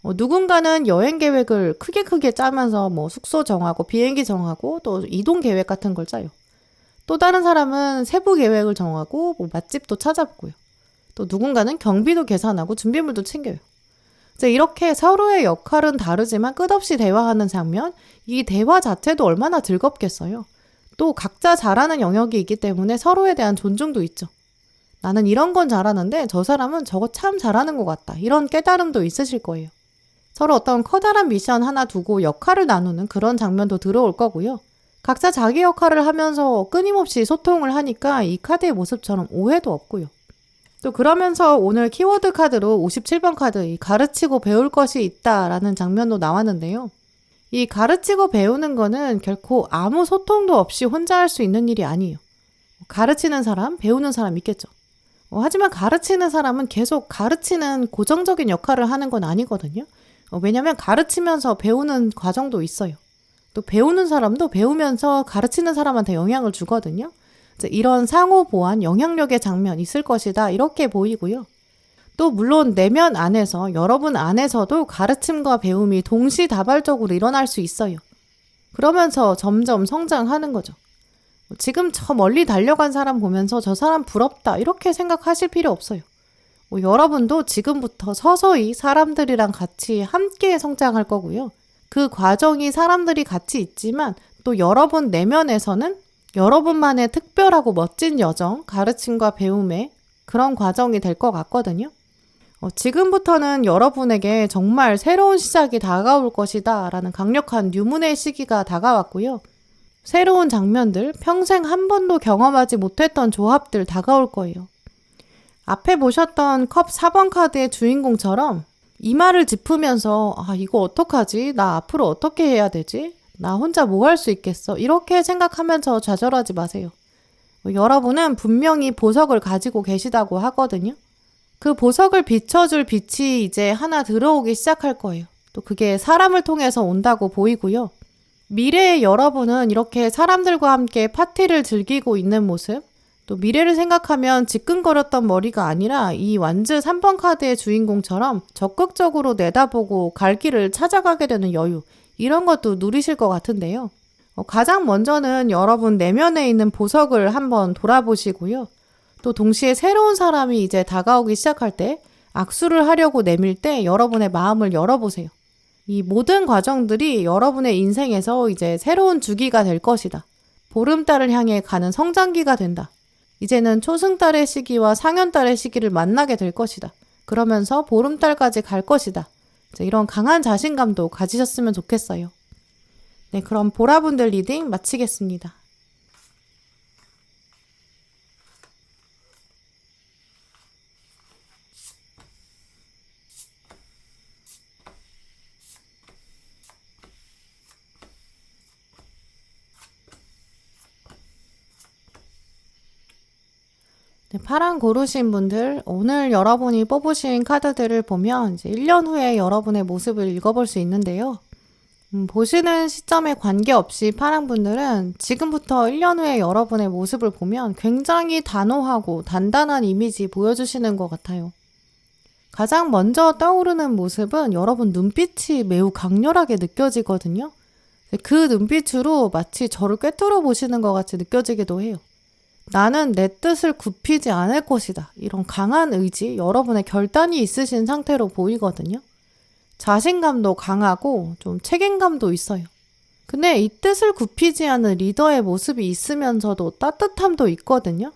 누군가는 여행 계획을 크게 짜면서 숙소 정하고 비행기 정하고 또 이동 계획 같은 걸 짜요. 또 다른 사람은 세부 계획을 정하고 맛집도 찾아보고요. 또 누군가는 경비도 계산하고 준비물도 챙겨요. 이렇게 서로의 역할은 다르지만 끝없이 대화하는 장면, 이 대화 자체도 얼마나 즐겁겠어요. 또 각자 잘하는 영역이 있기 때문에 서로에 대한 존중도 있죠. 나는 이런 건 잘하는데 저 사람은 저거 참 잘하는 것 같다. 이런 깨달음도 있으실 거예요. 서로 어떤 커다란 미션 하나 두고 역할을 나누는 그런 장면도 들어올 거고요. 각자 자기 역할을 하면서 끊임없이 소통을 하니까 이 카드의 모습처럼 오해도 없고요. 또 그러면서 오늘 키워드 카드로 57번 카드, 이 가르치고 배울 것이 있다라는 장면도 나왔는데요. 이 가르치고 배우는 거는 결코 아무 소통도 없이 혼자 할 수 있는 일이 아니에요. 가르치는 사람, 배우는 사람 있겠죠. 하지만 가르치는 사람은 계속 가르치는 고정적인 역할을 하는 건 아니거든요. 왜냐하면 가르치면서 배우는 과정도 있어요. 또 배우는 사람도 배우면서 가르치는 사람한테 영향을 주거든요. 이런 상호 보완, 영향력의 장면 있을 것이다 이렇게 보이고요. 또 물론 내면 안에서 여러분 안에서도 가르침과 배움이 동시다발적으로 일어날 수 있어요. 그러면서 점점 성장하는 거죠. 지금 저 멀리 달려간 사람 보면서 저 사람 부럽다 이렇게 생각하실 필요 없어요. 여러분도 지금부터 서서히 사람들이랑 같이 함께 성장할 거고요. 그 과정이 사람들이 같이 있지만 또 여러분 내면에서는 여러분만의 특별하고 멋진 여정, 가르침과 배움의 그런 과정이 될 것 같거든요. 지금부터는 여러분에게 정말 새로운 시작이 다가올 것이다 라는 강력한 유문의 시기가 다가왔고요. 새로운 장면들, 평생 한 번도 경험하지 못했던 조합들 다가올 거예요. 앞에 보셨던 컵 4번 카드의 주인공처럼 이마를 짚으면서 이거 어떡하지? 나 앞으로 어떻게 해야 되지? 나 혼자 뭐 할 수 있겠어? 이렇게 생각하면서 좌절하지 마세요. 여러분은 분명히 보석을 가지고 계시다고 하거든요. 그 보석을 비춰줄 빛이 이제 하나 들어오기 시작할 거예요. 또 그게 사람을 통해서 온다고 보이고요. 미래의 여러분은 이렇게 사람들과 함께 파티를 즐기고 있는 모습, 또 미래를 생각하면 지끈거렸던 머리가 아니라 이 완즈 3번 카드의 주인공처럼 적극적으로 내다보고 갈 길을 찾아가게 되는 여유, 이런 것도 누리실 것 같은데요. 가장 먼저는 여러분 내면에 있는 보석을 한번 돌아보시고요. 또 동시에 새로운 사람이 이제 다가오기 시작할 때 악수를 하려고 내밀 때 여러분의 마음을 열어보세요. 이 모든 과정들이 여러분의 인생에서 이제 새로운 주기가 될 것이다. 보름달을 향해 가는 성장기가 된다. 이제는 초승달의 시기와 상현달의 시기를 만나게 될 것이다. 그러면서 보름달까지 갈 것이다. 이런 강한 자신감도 가지셨으면 좋겠어요. 네, 그럼 보라분들 리딩 마치겠습니다. 네, 파랑 고르신 분들, 오늘 여러분이 뽑으신 카드들을 보면 이제 1년 후에 여러분의 모습을 읽어볼 수 있는데요. 보시는 시점에 관계없이 파랑 분들은 지금부터 1년 후에 여러분의 모습을 보면 굉장히 단호하고 단단한 이미지 보여주시는 것 같아요. 가장 먼저 떠오르는 모습은 여러분 눈빛이 매우 강렬하게 느껴지거든요. 그 눈빛으로 마치 저를 꿰뚫어 보시는 것 같이 느껴지기도 해요. 나는 내 뜻을 굽히지 않을 것이다. 이런 강한 의지, 여러분의 결단이 있으신 상태로 보이거든요. 자신감도 강하고 좀 책임감도 있어요. 근데 이 뜻을 굽히지 않은 리더의 모습이 있으면서도 따뜻함도 있거든요.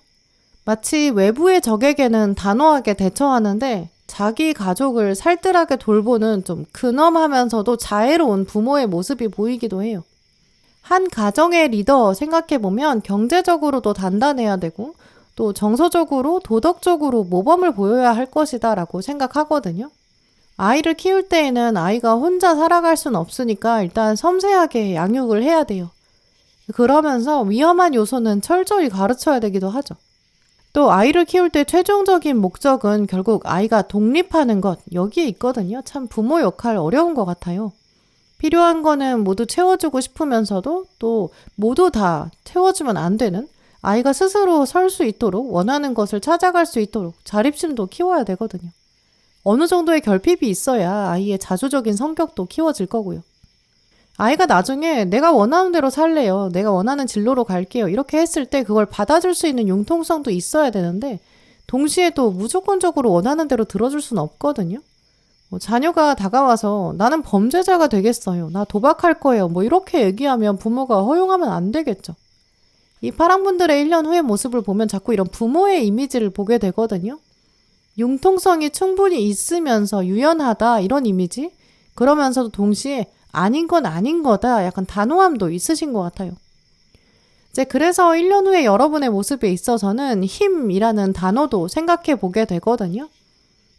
마치 외부의 적에게는 단호하게 대처하는데 자기 가족을 살뜰하게 돌보는 좀 근엄하면서도 자애로운 부모의 모습이 보이기도 해요. 한 가정의 리더 생각해보면 경제적으로도 단단해야 되고 또 정서적으로 도덕적으로 모범을 보여야 할 것이다 라고 생각하거든요. 아이를 키울 때에는 아이가 혼자 살아갈 순 없으니까 일단 섬세하게 양육을 해야 돼요. 그러면서 위험한 요소는 철저히 가르쳐야 되기도 하죠. 또 아이를 키울 때 최종적인 목적은 결국 아이가 독립하는 것, 여기에 있거든요. 참 부모 역할 어려운 것 같아요. 필요한 거는 모두 채워주고 싶으면서도 또 모두 다 채워주면 안 되는, 아이가 스스로 설 수 있도록 원하는 것을 찾아갈 수 있도록 자립심도 키워야 되거든요. 어느 정도의 결핍이 있어야 아이의 자주적인 성격도 키워질 거고요. 아이가 나중에 내가 원하는 대로 살래요. 내가 원하는 진로로 갈게요. 이렇게 했을 때 그걸 받아줄 수 있는 융통성도 있어야 되는데 동시에 또 무조건적으로 원하는 대로 들어줄 수는 없거든요. 자녀가 다가와서 나는 범죄자가 되겠어요. 나 도박할 거예요. 이렇게 얘기하면 부모가 허용하면 안 되겠죠. 이 파랑분들의 1년 후의 모습을 보면 자꾸 이런 부모의 이미지를 보게 되거든요. 융통성이 충분히 있으면서 유연하다 이런 이미지, 그러면서도 동시에 아닌 건 아닌 거다 약간 단호함도 있으신 것 같아요. 이제 그래서 1년 후에 여러분의 모습에 있어서는 힘이라는 단어도 생각해 보게 되거든요.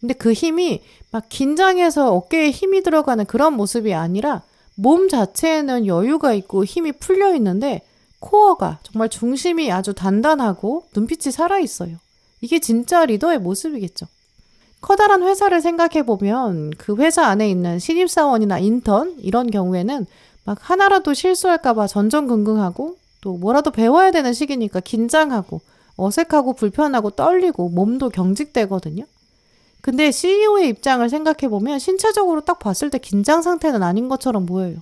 근데 그 힘이 막 긴장해서 어깨에 힘이 들어가는 그런 모습이 아니라 몸 자체에는 여유가 있고 힘이 풀려 있는데 코어가 정말 중심이 아주 단단하고 눈빛이 살아있어요. 이게 진짜 리더의 모습이겠죠. 커다란 회사를 생각해보면 그 회사 안에 있는 신입사원이나 인턴 이런 경우에는 막 하나라도 실수할까봐 전전긍긍하고 또 뭐라도 배워야 되는 시기니까 긴장하고 어색하고 불편하고 떨리고 몸도 경직되거든요. 근데 CEO의 입장을 생각해보면 신체적으로 딱 봤을 때 긴장 상태는 아닌 것처럼 보여요.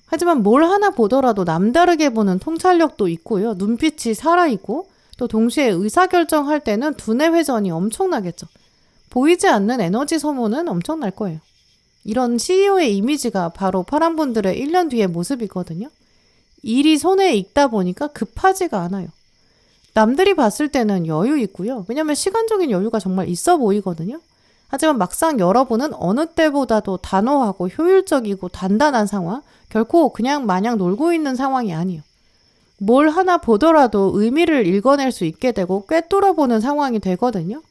하지만 뭘 하나 보더라도 남다르게 보는 통찰력도 있고요. 눈빛이 살아있고 또 동시에 의사결정할 때는 두뇌 회전이 엄청나겠죠. 보이지 않는 에너지 소모는 엄청날 거예요. 이런 CEO의 이미지가 바로 파랑분들의 1년 뒤의 모습이거든요. 일이 손에 익다 보니까 급하지가 않아요. 남들이 봤을 때는 여유 있고요. 왜냐면 시간적인 여유가 정말 있어 보이거든요. 하지만 막상 여러분은 어느 때보다도 단호하고 효율적이고 단단한 상황, 결코 그냥 마냥 놀고 있는 상황이 아니에요. 뭘 하나 보더라도 의미를 읽어낼 수 있게 되고 꿰뚫어보는 상황이 되거든요.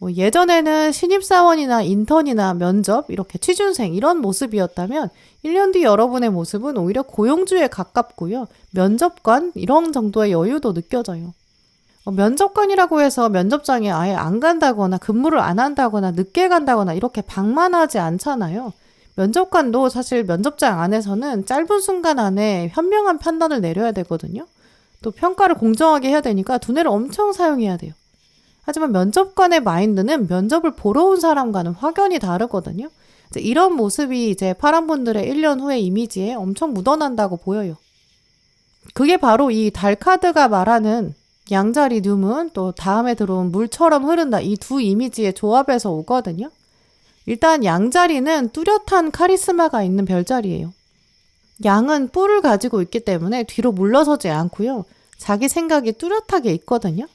예전에는 신입사원이나 인턴이나 면접, 이렇게 취준생 이런 모습이었다면 1년 뒤 여러분의 모습은 오히려 고용주에 가깝고요. 면접관 이런 정도의 여유도 느껴져요. 면접관이라고 해서 면접장에 아예 안 간다거나 근무를 안 한다거나 늦게 간다거나 이렇게 방만하지 않잖아요. 면접관도 사실 면접장 안에서는 짧은 순간 안에 현명한 판단을 내려야 되거든요. 또 평가를 공정하게 해야 되니까 두뇌를 엄청 사용해야 돼요. 하지만 면접관의 마인드는 면접을 보러 온 사람과는 확연히 다르거든요. 이런 모습이 이제 파랑분들의 1년 후의 이미지에 엄청 묻어난다고 보여요. 그게 바로 이 달 카드가 말하는 양자리 뉴문, 또 다음에 들어온 물처럼 흐른다, 이 두 이미지의 조합에서 오거든요. 일단 양자리는 뚜렷한 카리스마가 있는 별자리예요. 양은 뿔을 가지고 있기 때문에 뒤로 물러서지 않고요. 자기 생각이 뚜렷하게 있거든요.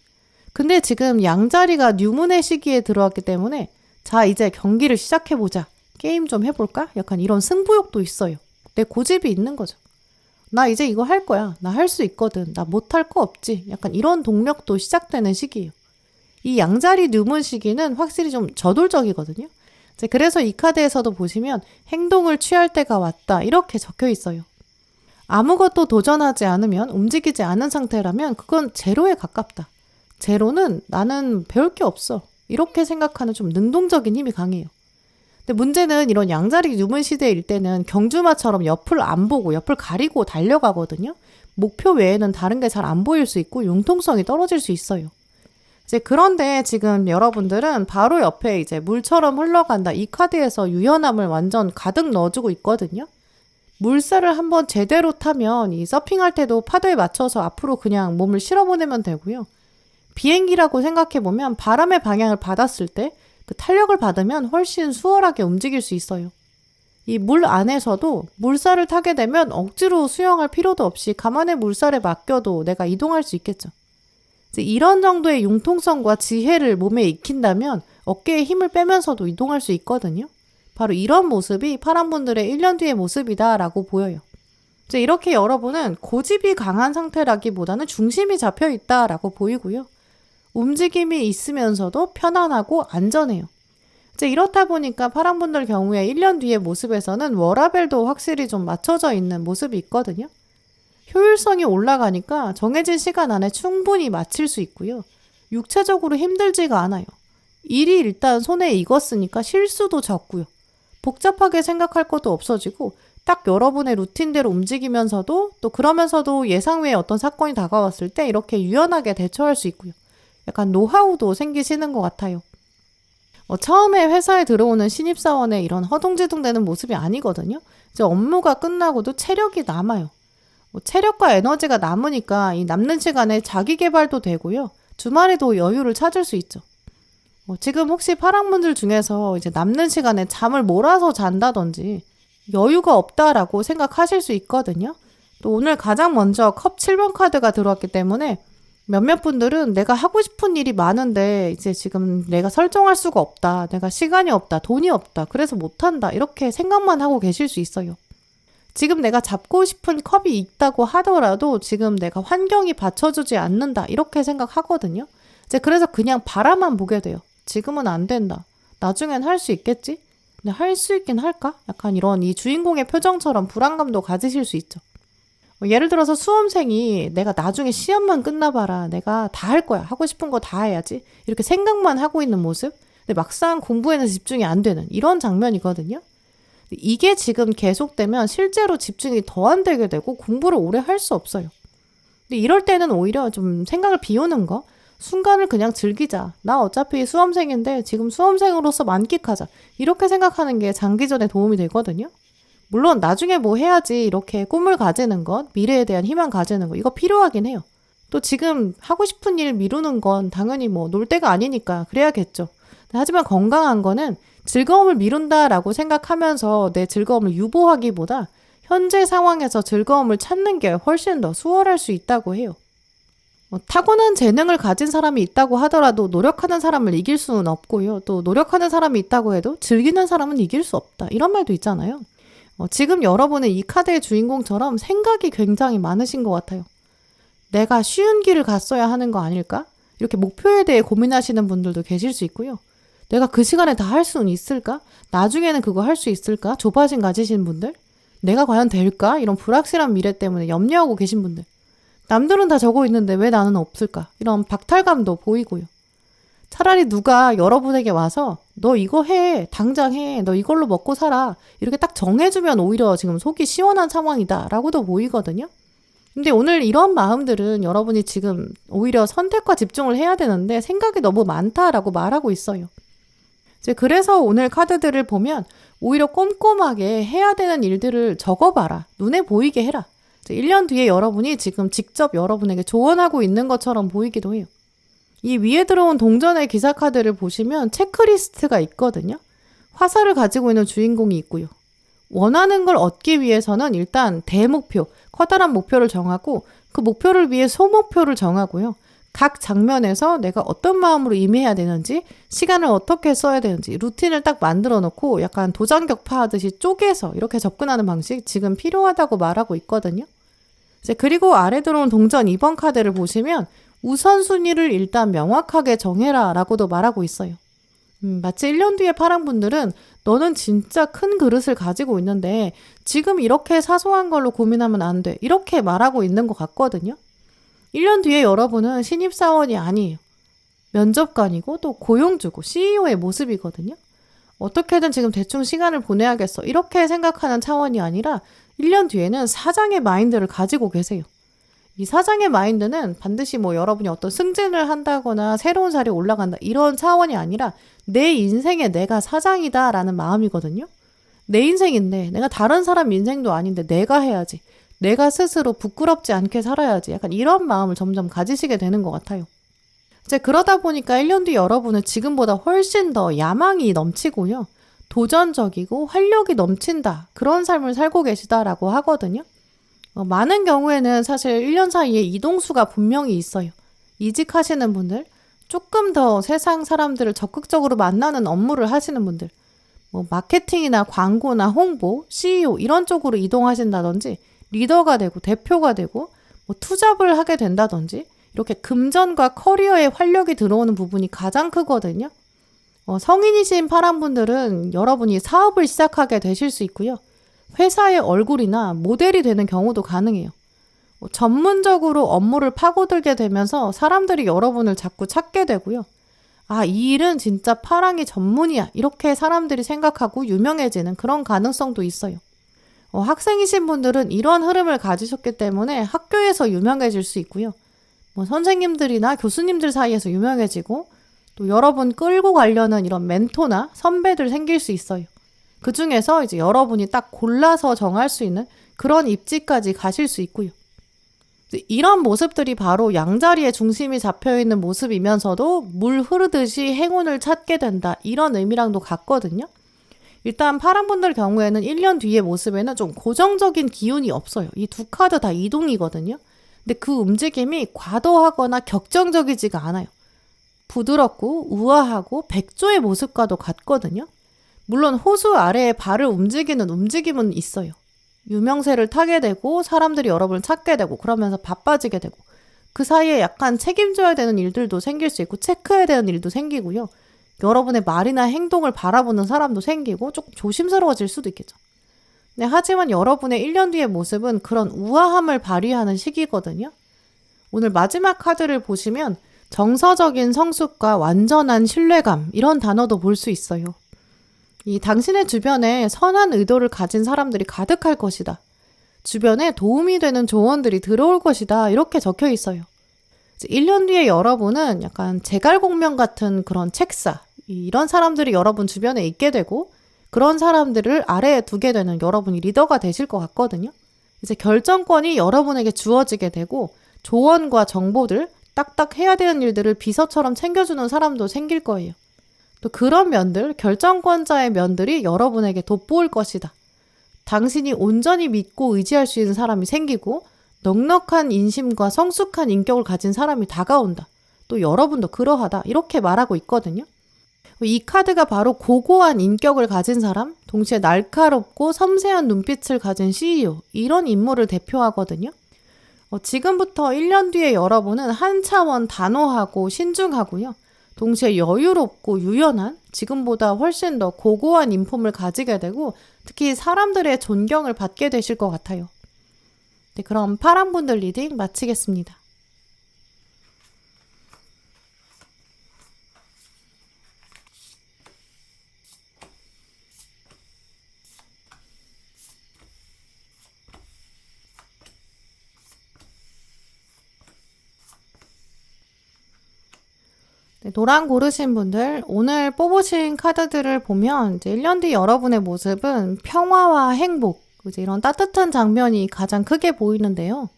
근데 지금 양자리가 뉴문의 시기에 들어왔기 때문에 자, 이제 경기를 시작해보자. 게임 좀 해볼까? 약간 이런 승부욕도 있어요. 내 고집이 있는 거죠. 나 이제 이거 할 거야. 나 할 수 있거든. 나 못할 거 없지. 약간 이런 동력도 시작되는 시기예요. 이 양자리 뉴문 시기는 확실히 좀 저돌적이거든요. 그래서 이 카드에서도 보시면 행동을 취할 때가 왔다. 이렇게 적혀 있어요. 아무것도 도전하지 않으면 움직이지 않은 상태라면 그건 제로에 가깝다. 제로는 나는 배울 게 없어. 이렇게 생각하는 좀 능동적인 힘이 강해요. 근데 문제는 이런 양자리 뉴문 시대일 때는 경주마처럼 옆을 안 보고 옆을 가리고 달려가거든요. 목표 외에는 다른 게 잘 안 보일 수 있고 융통성이 떨어질 수 있어요. 그런데 지금 여러분들은 바로 옆에 이제 물처럼 흘러간다. 이 카드에서 유연함을 완전 가득 넣어주고 있거든요. 물살을 한번 제대로 타면 이 서핑할 때도 파도에 맞춰서 앞으로 그냥 몸을 실어보내면 되고요. 비행기라고 생각해보면 바람의 방향을 받았을 때 그 탄력을 받으면 훨씬 수월하게 움직일 수 있어요. 이 물 안에서도 물살을 타게 되면 억지로 수영할 필요도 없이 가만히 물살에 맡겨도 내가 이동할 수 있겠죠. 이런 정도의 융통성과 지혜를 몸에 익힌다면 어깨에 힘을 빼면서도 이동할 수 있거든요. 바로 이런 모습이 파란분들의 1년 뒤의 모습이다라고 보여요. 이렇게 여러분은 고집이 강한 상태라기보다는 중심이 잡혀 있다라고 보이고요. 움직임이 있으면서도 편안하고 안전해요. 이렇다 보니까 파란분들 경우에 1년 뒤의 모습에서는 워라밸도 확실히 좀 맞춰져 있는 모습이 있거든요. 효율성이 올라가니까 정해진 시간 안에 충분히 마칠 수 있고요. 육체적으로 힘들지가 않아요. 일이 일단 손에 익었으니까 실수도 적고요. 복잡하게 생각할 것도 없어지고 딱 여러분의 루틴대로 움직이면서도 또 그러면서도 예상 외에 어떤 사건이 다가왔을 때 이렇게 유연하게 대처할 수 있고요. 약간 노하우도 생기시는 것 같아요. 처음에 회사에 들어오는 신입사원의 이런 허둥지둥대는 모습이 아니거든요. 이제 업무가 끝나고도 체력이 남아요. 체력과 에너지가 남으니까 이 남는 시간에 자기 개발도 되고요. 주말에도 여유를 찾을 수 있죠. 지금 혹시 파랑분들 중에서 이제 남는 시간에 잠을 몰아서 잔다든지 여유가 없다라고 생각하실 수 있거든요. 또 오늘 가장 먼저 컵 7번 카드가 들어왔기 때문에 몇몇 분들은 내가 하고 싶은 일이 많은데 이제 지금 내가 설정할 수가 없다. 내가 시간이 없다. 돈이 없다. 그래서 못한다. 이렇게 생각만 하고 계실 수 있어요. 지금 내가 잡고 싶은 컵이 있다고 하더라도 지금 내가 환경이 받쳐주지 않는다. 이렇게 생각하거든요. 그래서 그냥 바라만 보게 돼요. 지금은 안 된다. 나중엔 할 수 있겠지? 근데 할 수 있긴 할까? 약간 이런 이 주인공의 표정처럼 불안감도 가지실 수 있죠. 예를 들어서 수험생이 내가 나중에 시험만 끝나봐라. 내가 다 할 거야. 하고 싶은 거 다 해야지. 이렇게 생각만 하고 있는 모습. 근데 막상 공부에는 집중이 안 되는 이런 장면이거든요. 이게 지금 계속되면 실제로 집중이 더 안 되게 되고 공부를 오래 할 수 없어요. 근데 이럴 때는 오히려 좀 생각을 비우는 거. 순간을 그냥 즐기자. 나 어차피 수험생인데 지금 수험생으로서 만끽하자. 이렇게 생각하는 게 장기전에 도움이 되거든요. 물론 나중에 뭐 해야지 이렇게 꿈을 가지는 것, 미래에 대한 희망 가지는 것, 이거 필요하긴 해요. 또 지금 하고 싶은 일 미루는 건 당연히 뭐 놀 때가 아니니까 그래야겠죠. 하지만 건강한 거는 즐거움을 미룬다라고 생각하면서 내 즐거움을 유보하기보다 현재 상황에서 즐거움을 찾는 게 훨씬 더 수월할 수 있다고 해요. 타고난 재능을 가진 사람이 있다고 하더라도 노력하는 사람을 이길 수는 없고요. 또 노력하는 사람이 있다고 해도 즐기는 사람은 이길 수 없다. 이런 말도 있잖아요. 지금 여러분은 이 카드의 주인공처럼 생각이 굉장히 많으신 것 같아요. 내가 쉬운 길을 갔어야 하는 거 아닐까? 이렇게 목표에 대해 고민하시는 분들도 계실 수 있고요. 내가 그 시간에 다 할 수는 있을까? 나중에는 그거 할 수 있을까? 조바심 가지신 분들? 내가 과연 될까? 이런 불확실한 미래 때문에 염려하고 계신 분들. 남들은 다 저거 있는데 왜 나는 없을까? 이런 박탈감도 보이고요. 차라리 누가 여러분에게 와서 너 이거 해. 당장 해. 너 이걸로 먹고 살아. 이렇게 딱 정해주면 오히려 지금 속이 시원한 상황이다 라고도 보이거든요. 근데 오늘 이런 마음들은 여러분이 지금 오히려 선택과 집중을 해야 되는데 생각이 너무 많다라고 말하고 있어요. 그래서 오늘 카드들을 보면 오히려 꼼꼼하게 해야 되는 일들을 적어봐라. 눈에 보이게 해라. 1년 뒤에 여러분이 지금 직접 여러분에게 조언하고 있는 것처럼 보이기도 해요. 이 위에 들어온 동전의 기사 카드를 보시면 체크리스트가 있거든요. 화살을 가지고 있는 주인공이 있고요. 원하는 걸 얻기 위해서는 일단 대목표, 커다란 목표를 정하고 그 목표를 위해 소목표를 정하고요. 각 장면에서 내가 어떤 마음으로 임해야 되는지, 시간을 어떻게 써야 되는지 루틴을 딱 만들어 놓고 약간 도장격파하듯이 쪼개서 이렇게 접근하는 방식 지금 필요하다고 말하고 있거든요. 이제 그리고 아래 들어온 동전 2번 카드를 보시면 우선순위를 일단 명확하게 정해라 라고도 말하고 있어요. 마치 1년 뒤에 파랑분들은 너는 진짜 큰 그릇을 가지고 있는데 지금 이렇게 사소한 걸로 고민하면 안 돼. 이렇게 말하고 있는 것 같거든요. 1년 뒤에 여러분은 신입사원이 아니에요. 면접관이고 또 고용주고 CEO의 모습이거든요. 어떻게든 지금 대충 시간을 보내야겠어. 이렇게 생각하는 차원이 아니라 1년 뒤에는 사장의 마인드를 가지고 계세요. 이 사장의 마인드는 반드시 뭐 여러분이 어떤 승진을 한다거나 새로운 자리에 올라간다 이런 차원이 아니라 내 인생에 내가 사장이다 라는 마음이거든요. 내 인생인데 내가 다른 사람 인생도 아닌데 내가 해야지. 내가 스스로 부끄럽지 않게 살아야지. 약간 이런 마음을 점점 가지시게 되는 것 같아요. 이제 그러다 보니까 1년 뒤 여러분은 지금보다 훨씬 더 야망이 넘치고요. 도전적이고 활력이 넘친다. 그런 삶을 살고 계시다라고 하거든요. 많은 경우에는 사실 1년 사이에 이동수가 분명히 있어요. 이직하시는 분들, 조금 더 세상 사람들을 적극적으로 만나는 업무를 하시는 분들, 뭐 마케팅이나 광고나 홍보, CEO 이런 쪽으로 이동하신다든지 리더가 되고 대표가 되고 뭐 투잡을 하게 된다든지 이렇게 금전과 커리어에 활력이 들어오는 부분이 가장 크거든요. 성인이신 파랑분들은 여러분이 사업을 시작하게 되실 수 있고요. 회사의 얼굴이나 모델이 되는 경우도 가능해요. 전문적으로 업무를 파고들게 되면서 사람들이 여러분을 자꾸 찾게 되고요. 아, 이 일은 진짜 파랑이 전문이야. 이렇게 사람들이 생각하고 유명해지는 그런 가능성도 있어요. 학생이신 분들은 이런 흐름을 가지셨기 때문에 학교에서 유명해질 수 있고요. 뭐 선생님들이나 교수님들 사이에서 유명해지고 또 여러분 끌고 가려는 이런 멘토나 선배들 생길 수 있어요. 그 중에서 이제 여러분이 딱 골라서 정할 수 있는 그런 입지까지 가실 수 있고요. 이런 모습들이 바로 양자리에 중심이 잡혀있는 모습이면서도 물 흐르듯이 행운을 찾게 된다. 이런 의미랑도 같거든요. 일단 파랑분들 경우에는 1년 뒤의 모습에는 좀 고정적인 기운이 없어요. 이 두 카드 다 이동이거든요. 근데 그 움직임이 과도하거나 격정적이지가 않아요. 부드럽고 우아하고 백조의 모습과도 같거든요. 물론 호수 아래에 발을 움직이는 움직임은 있어요. 유명세를 타게 되고 사람들이 여러분을 찾게 되고 그러면서 바빠지게 되고 그 사이에 약간 책임져야 되는 일들도 생길 수 있고 체크해야 되는 일도 생기고요. 여러분의 말이나 행동을 바라보는 사람도 생기고 조금 조심스러워질 수도 있겠죠. 네, 하지만 여러분의 1년 뒤의 모습은 그런 우아함을 발휘하는 시기거든요. 오늘 마지막 카드를 보시면 정서적인 성숙과 완전한 신뢰감 이런 단어도 볼 수 있어요. 이 당신의 주변에 선한 의도를 가진 사람들이 가득할 것이다. 주변에 도움이 되는 조언들이 들어올 것이다. 이렇게 적혀 있어요. 1년 뒤에 여러분은 약간 제갈공명 같은 그런 책사, 이런 사람들이 여러분 주변에 있게 되고 그런 사람들을 아래에 두게 되는 여러분이 리더가 되실 것 같거든요. 이제 결정권이 여러분에게 주어지게 되고 조언과 정보들, 딱딱 해야 되는 일들을 비서처럼 챙겨주는 사람도 생길 거예요. 또 그런 면들, 결정권자의 면들이 여러분에게 돋보일 것이다. 당신이 온전히 믿고 의지할 수 있는 사람이 생기고 넉넉한 인심과 성숙한 인격을 가진 사람이 다가온다. 또 여러분도 그러하다. 이렇게 말하고 있거든요. 이 카드가 바로 고고한 인격을 가진 사람, 동시에 날카롭고 섬세한 눈빛을 가진 CEO, 이런 인물을 대표하거든요. 지금부터 1년 뒤에 여러분은 한 차원 단호하고 신중하고요. 동시에 여유롭고 유연한, 지금보다 훨씬 더 고고한 인품을 가지게 되고 특히 사람들의 존경을 받게 되실 것 같아요. 네, 그럼 파랑분들 리딩 마치겠습니다. 네, 노랑 고르신 분들, 오늘 뽑으신 카드들을 보면 이제 1년 뒤 여러분의 모습은 평화와 행복, 이제 이런 따뜻한 장면이 가장 크게 보이는데요.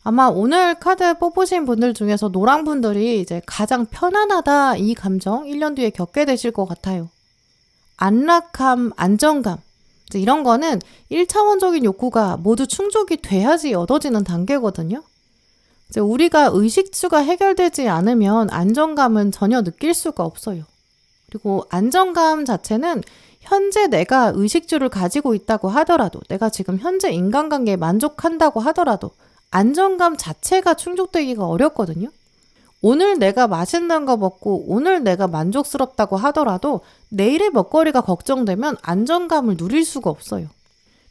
아마 오늘 카드 뽑으신 분들 중에서 노랑 분들이 이제 가장 편안하다 이 감정 1년 뒤에 겪게 되실 것 같아요. 안락함, 안정감, 이제 이런 거는 1차원적인 욕구가 모두 충족이 돼야지 얻어지는 단계거든요. 이제 우리가 의식주가 해결되지 않으면 안정감은 전혀 느낄 수가 없어요. 그리고 안정감 자체는 현재 내가 의식주를 가지고 있다고 하더라도, 내가 지금 현재 인간관계에 만족한다고 하더라도 안정감 자체가 충족되기가 어렵거든요. 오늘 내가 맛있는 거 먹고 오늘 내가 만족스럽다고 하더라도 내일의 먹거리가 걱정되면 안정감을 누릴 수가 없어요.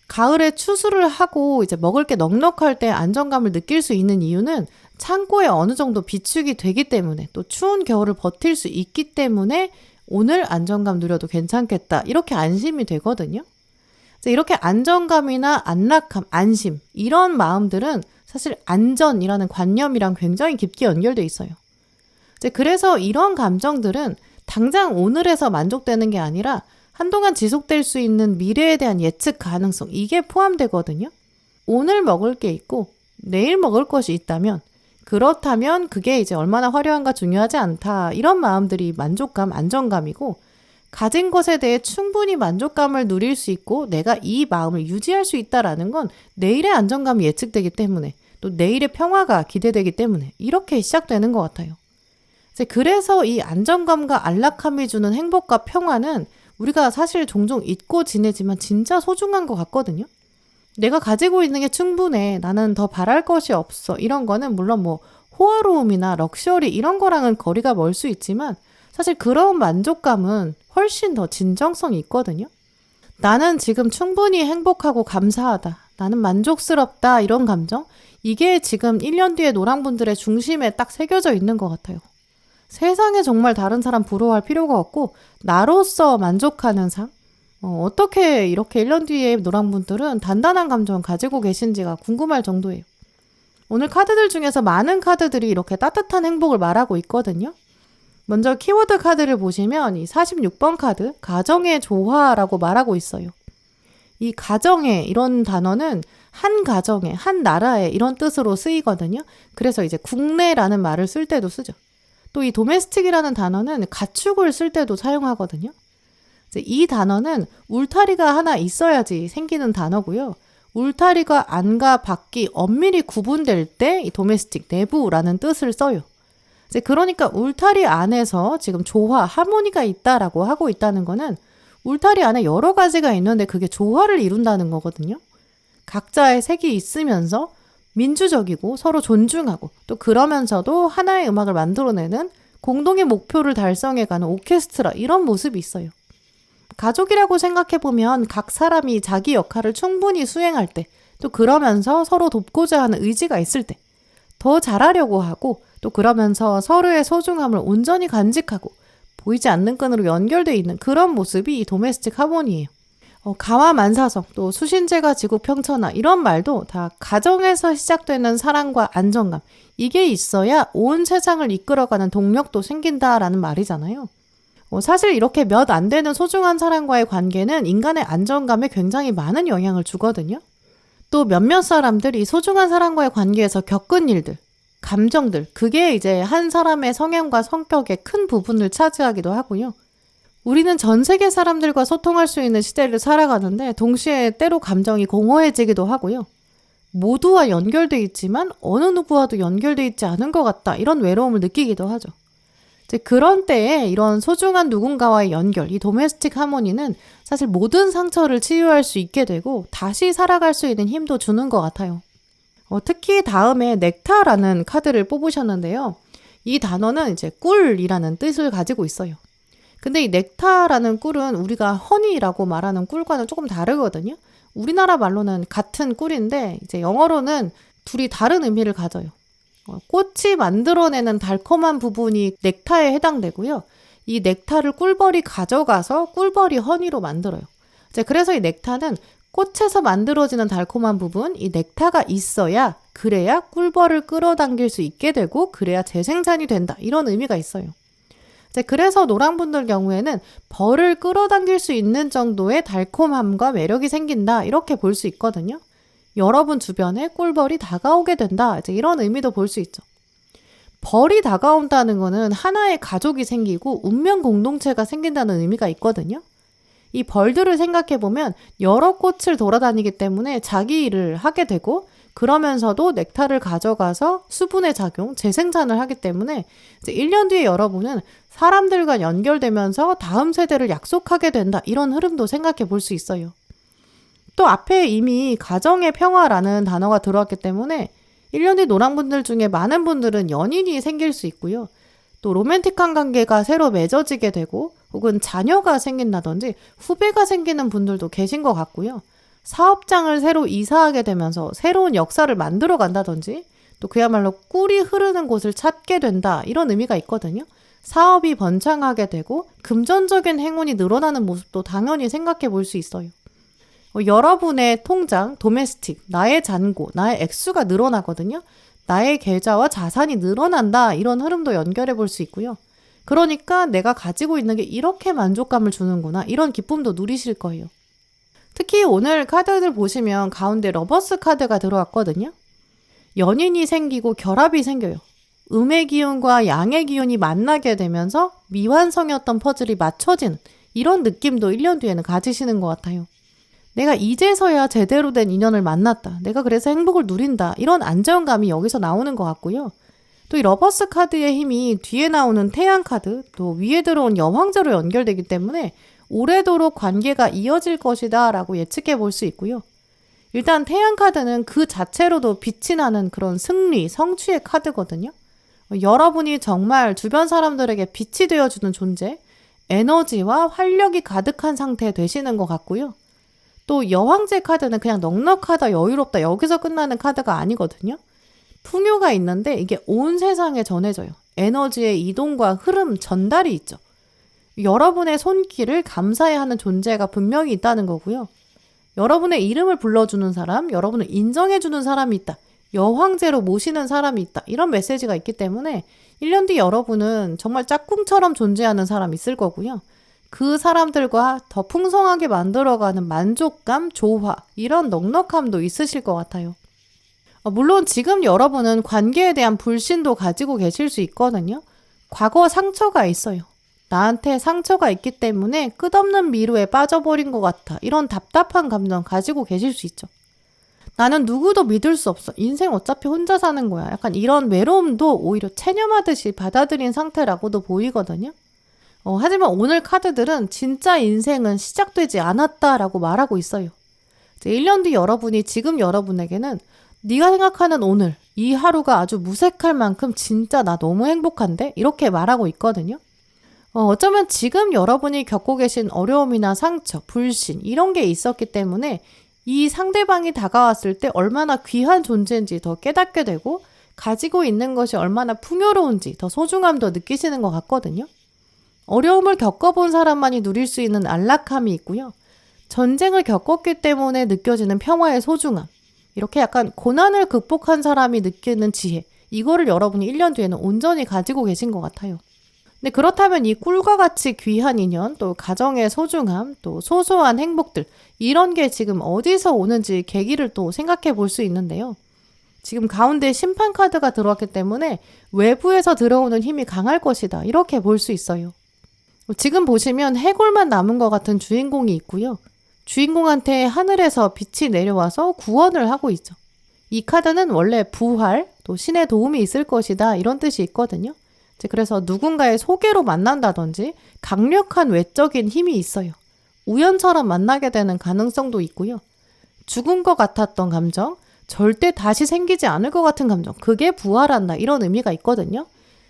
가을에 추수를 하고 이제 먹을 게 넉넉할 때 안정감을 느낄 수 있는 이유는 창고에 어느 정도 비축이 되기 때문에, 또 추운 겨울을 버틸 수 있기 때문에 오늘 안정감 누려도 괜찮겠다, 이렇게 안심이 되거든요. 이렇게 안정감이나 안락함, 안심, 이런 마음들은 사실 안전이라는 관념이랑 굉장히 깊게 연결돼 있어요. 그래서 이런 감정들은 당장 오늘에서 만족되는 게 아니라 한동안 지속될 수 있는 미래에 대한 예측 가능성, 이게 포함되거든요. 오늘 먹을 게 있고 내일 먹을 것이 있다면, 그렇다면 그게 이제 얼마나 화려한가 중요하지 않다, 이런 마음들이 만족감, 안정감이고, 가진 것에 대해 충분히 만족감을 누릴 수 있고 내가 이 마음을 유지할 수 있다라는 건 내일의 안정감이 예측되기 때문에, 또 내일의 평화가 기대되기 때문에 이렇게 시작되는 것 같아요. 그래서 이 안정감과 안락함이 주는 행복과 평화는 우리가 사실 종종 잊고 지내지만 진짜 소중한 것 같거든요. 내가 가지고 있는 게 충분해, 나는 더 바랄 것이 없어, 이런 거는 물론 뭐 호화로움이나 럭셔리 이런 거랑은 거리가 멀 수 있지만 사실 그런 만족감은 훨씬 더 진정성이 있거든요. 나는 지금 충분히 행복하고 감사하다, 나는 만족스럽다, 이런 감정, 이게 지금 1년 뒤에 노랑분들의 중심에 딱 새겨져 있는 것 같아요. 세상에 정말 다른 사람 부러워할 필요가 없고 나로서 만족하는 삶? 어떻게 이렇게 1년 뒤에 노랑분들은 단단한 감정 가지고 계신지가 궁금할 정도예요. 오늘 카드들 중에서 많은 카드들이 이렇게 따뜻한 행복을 말하고 있거든요. 먼저 키워드 카드를 보시면 이 46번 카드, 가정의 조화라고 말하고 있어요. 이 가정의 이런 단어는 한 가정에, 한 나라에 이런 뜻으로 쓰이거든요. 그래서 이제 국내라는 말을 쓸 때도 쓰죠. 또 이 도메스틱이라는 단어는 가축을 쓸 때도 사용하거든요. 이 단어는 울타리가 하나 있어야지 생기는 단어고요. 울타리가 안과 밖이 엄밀히 구분될 때 이 도메스틱, 내부라는 뜻을 써요. 그러니까 울타리 안에서 지금 조화, 하모니가 있다라고 하고 있다는 거는 울타리 안에 여러 가지가 있는데 그게 조화를 이룬다는 거거든요. 각자의 색이 있으면서 민주적이고 서로 존중하고, 또 그러면서도 하나의 음악을 만들어내는 공동의 목표를 달성해가는 오케스트라, 이런 모습이 있어요. 가족이라고 생각해보면 각 사람이 자기 역할을 충분히 수행할 때, 또 그러면서 서로 돕고자 하는 의지가 있을 때 더 잘하려고 하고, 또 그러면서 서로의 소중함을 온전히 간직하고 보이지 않는 끈으로 연결되어 있는 그런 모습이 이 도메스틱 하모니예요. 가와만사성, 또 수신제가 지구 평천하, 이런 말도 다 가정에서 시작되는 사랑과 안정감, 이게 있어야 온 세상을 이끌어가는 동력도 생긴다라는 말이잖아요. 사실 이렇게 몇 안 되는 소중한 사람과의 관계는 인간의 안정감에 굉장히 많은 영향을 주거든요. 또 몇몇 사람들이 소중한 사람과의 관계에서 겪은 일들, 감정들, 그게 이제 한 사람의 성향과 성격의 큰 부분을 차지하기도 하고요. 우리는 전 세계 사람들과 소통할 수 있는 시대를 살아가는데 동시에 때로 감정이 공허해지기도 하고요. 모두와 연결돼 있지만 어느 누구와도 연결돼 있지 않은 것 같다, 이런 외로움을 느끼기도 하죠. 그런 때에 이런 소중한 누군가와의 연결, 이 도메스틱 하모니는 사실 모든 상처를 치유할 수 있게 되고 다시 살아갈 수 있는 힘도 주는 것 같아요. 특히 다음에 넥타라는 카드를 뽑으셨는데요. 이 단어는 이제 꿀이라는 뜻을 가지고 있어요. 근데 이 넥타라는 꿀은 우리가 허니라고 말하는 꿀과는 조금 다르거든요. 우리나라 말로는 같은 꿀인데 이제 영어로는 둘이 다른 의미를 가져요. 꽃이 만들어내는 달콤한 부분이 넥타에 해당되고요. 이 넥타를 꿀벌이 가져가서 꿀벌이 허니로 만들어요. 그래서 이 넥타는 꽃에서 만들어지는 달콤한 부분, 이 넥타가 있어야, 그래야 꿀벌을 끌어당길 수 있게 되고 그래야 재생산이 된다, 이런 의미가 있어요. 그래서 노랑분들 경우에는 벌을 끌어당길 수 있는 정도의 달콤함과 매력이 생긴다, 이렇게 볼 수 있거든요. 여러분 주변에 꿀벌이 다가오게 된다, 이제 이런 의미도 볼 수 있죠. 벌이 다가온다는 거는 하나의 가족이 생기고 운명 공동체가 생긴다는 의미가 있거든요. 이 벌들을 생각해보면 여러 꽃을 돌아다니기 때문에 자기 일을 하게 되고 그러면서도 넥타를 가져가서 수분의 작용, 재생산을 하기 때문에 이제 1년 뒤에 여러분은 사람들과 연결되면서 다음 세대를 약속하게 된다. 이런 흐름도 생각해 볼 수 있어요. 또 앞에 이미 가정의 평화라는 단어가 들어왔기 때문에 1년 뒤 노랑분들 중에 많은 분들은 연인이 생길 수 있고요. 또 로맨틱한 관계가 새로 맺어지게 되고 혹은 자녀가 생긴다든지 후배가 생기는 분들도 계신 것 같고요. 사업장을 새로 이사하게 되면서 새로운 역사를 만들어 간다든지 또 그야말로 꿀이 흐르는 곳을 찾게 된다. 이런 의미가 있거든요. 사업이 번창하게 되고 금전적인 행운이 늘어나는 모습도 당연히 생각해 볼 수 있어요. 여러분의 통장, 도메스틱, 나의 잔고, 나의 액수가 늘어나거든요. 나의 계좌와 자산이 늘어난다. 이런 흐름도 연결해 볼 수 있고요. 그러니까 내가 가지고 있는 게 이렇게 만족감을 주는구나. 이런 기쁨도 누리실 거예요. 특히 오늘 카드들 보시면 가운데 러버스 카드가 들어왔거든요. 연인이 생기고 결합이 생겨요. 음의 기운과 양의 기운이 만나게 되면서 미완성이었던 퍼즐이 맞춰지는 이런 느낌도 1년 뒤에는 가지시는 것 같아요. 내가 이제서야 제대로 된 인연을 만났다. 내가 그래서 행복을 누린다. 이런 안정감이 여기서 나오는 것 같고요. 또 이 러버스 카드의 힘이 뒤에 나오는 태양 카드, 또 위에 들어온 여왕제로 연결되기 때문에 오래도록 관계가 이어질 것이다 라고 예측해 볼 수 있고요. 일단 태양 카드는 그 자체로도 빛이 나는 그런 승리, 성취의 카드거든요. 여러분이 정말 주변 사람들에게 빛이 되어주는 존재, 에너지와 활력이 가득한 상태 되시는 것 같고요. 또 여왕제 카드는 그냥 넉넉하다, 여유롭다 여기서 끝나는 카드가 아니거든요. 풍요가 있는데 이게 온 세상에 전해져요. 에너지의 이동과 흐름, 전달이 있죠. 여러분의 손길을 감사해야 하는 존재가 분명히 있다는 거고요. 여러분의 이름을 불러주는 사람, 여러분을 인정해주는 사람이 있다. 여황제로 모시는 사람이 있다. 이런 메시지가 있기 때문에 1년 뒤 여러분은 정말 짝꿍처럼 존재하는 사람이 있을 거고요. 그 사람들과 더 풍성하게 만들어가는 만족감, 조화, 이런 넉넉함도 있으실 것 같아요. 물론 지금 여러분은 관계에 대한 불신도 가지고 계실 수 있거든요. 과거 상처가 있어요. 나한테 상처가 있기 때문에 끝없는 미루에 빠져버린 것 같아. 이런 답답한 감정 가지고 계실 수 있죠. 나는 누구도 믿을 수 없어. 인생 어차피 혼자 사는 거야. 약간 이런 외로움도 오히려 체념하듯이 받아들인 상태라고도 보이거든요. 하지만 오늘 카드들은 진짜 인생은 시작되지 않았다라고 말하고 있어요. 이제 1년 뒤 여러분이 지금 여러분에게는 네가 생각하는 오늘, 이 하루가 아주 무색할 만큼 진짜 나 너무 행복한데? 이렇게 말하고 있거든요. 어쩌면 지금 여러분이 겪고 계신 어려움이나 상처, 불신 이런 게 있었기 때문에 이 상대방이 다가왔을 때 얼마나 귀한 존재인지 더 깨닫게 되고 가지고 있는 것이 얼마나 풍요로운지 더 소중함도 느끼시는 것 같거든요. 어려움을 겪어본 사람만이 누릴 수 있는 안락함이 있고요. 전쟁을 겪었기 때문에 느껴지는 평화의 소중함. 이렇게 약간 고난을 극복한 사람이 느끼는 지혜. 이거를 여러분이 1년 뒤에는 온전히 가지고 계신 것 같아요. 근데 그렇다면 이 꿀과 같이 귀한 인연, 또 가정의 소중함, 또 소소한 행복들 이런 게 지금 어디서 오는지 계기를 또 생각해 볼 수 있는데요. 지금 가운데 심판 카드가 들어왔기 때문에 외부에서 들어오는 힘이 강할 것이다. 이렇게 볼 수 있어요. 지금 보시면 해골만 남은 것 같은 주인공이 있고요. 주인공한테 하늘에서 빛이 내려와서 구원을 하고 있죠. 이 카드는 원래 부활, 또 신의 도움이 있을 것이다. 이런 뜻이 있거든요. 그래서 누군가의 소개로 만난다든지 강력한 외적인 힘이 있어요. 우연처럼 만나게 되는 가능성도 있고요. 죽은 것 같았던 감정, 절대 다시 생기지 않을 것 같은 감정, 그게 부활한다 이런 의미가 있거든요.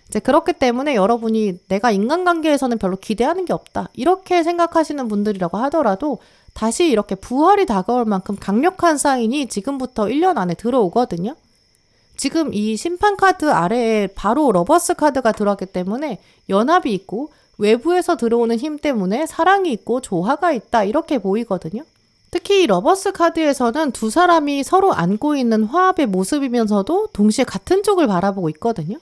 이제 그렇기 때문에 여러분이 내가 인간관계에서는 별로 기대하는 게 없다 이렇게 생각하시는 분들이라고 하더라도 다시 이렇게 부활이 다가올 만큼 강력한 사인이 지금부터 1년 안에 들어오거든요. 지금 이 심판 카드 아래에 바로 러버스 카드가 들어왔기 때문에 연합이 있고 외부에서 들어오는 힘 때문에 사랑이 있고 조화가 있다 이렇게 보이거든요. 특히 이 러버스 카드에서는 두 사람이 서로 안고 있는 화합의 모습이면서도 동시에 같은 쪽을 바라보고 있거든요.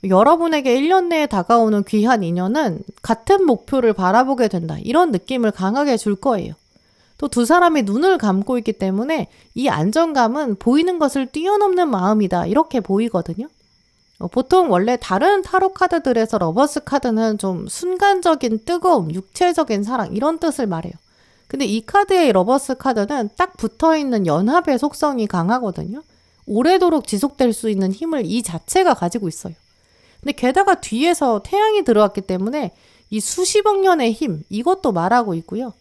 여러분에게 1년 내에 다가오는 귀한 인연은 같은 목표를 바라보게 된다 이런 느낌을 강하게 줄 거예요. 또 두 사람이 눈을 감고 있기 때문에 이 안정감은 보이는 것을 뛰어넘는 마음이다 이렇게 보이거든요. 보통 원래 다른 타로 카드들에서 러버스 카드는 좀 순간적인 뜨거움, 육체적인 사랑 이런 뜻을 말해요. 근데 이 카드의 러버스 카드는 딱 붙어있는 연합의 속성이 강하거든요. 오래도록 지속될 수 있는 힘을 이 자체가 가지고 있어요. 근데 게다가 뒤에서 태양이 들어왔기 때문에 이 수십억 년의 힘, 이것도 말하고 있고요.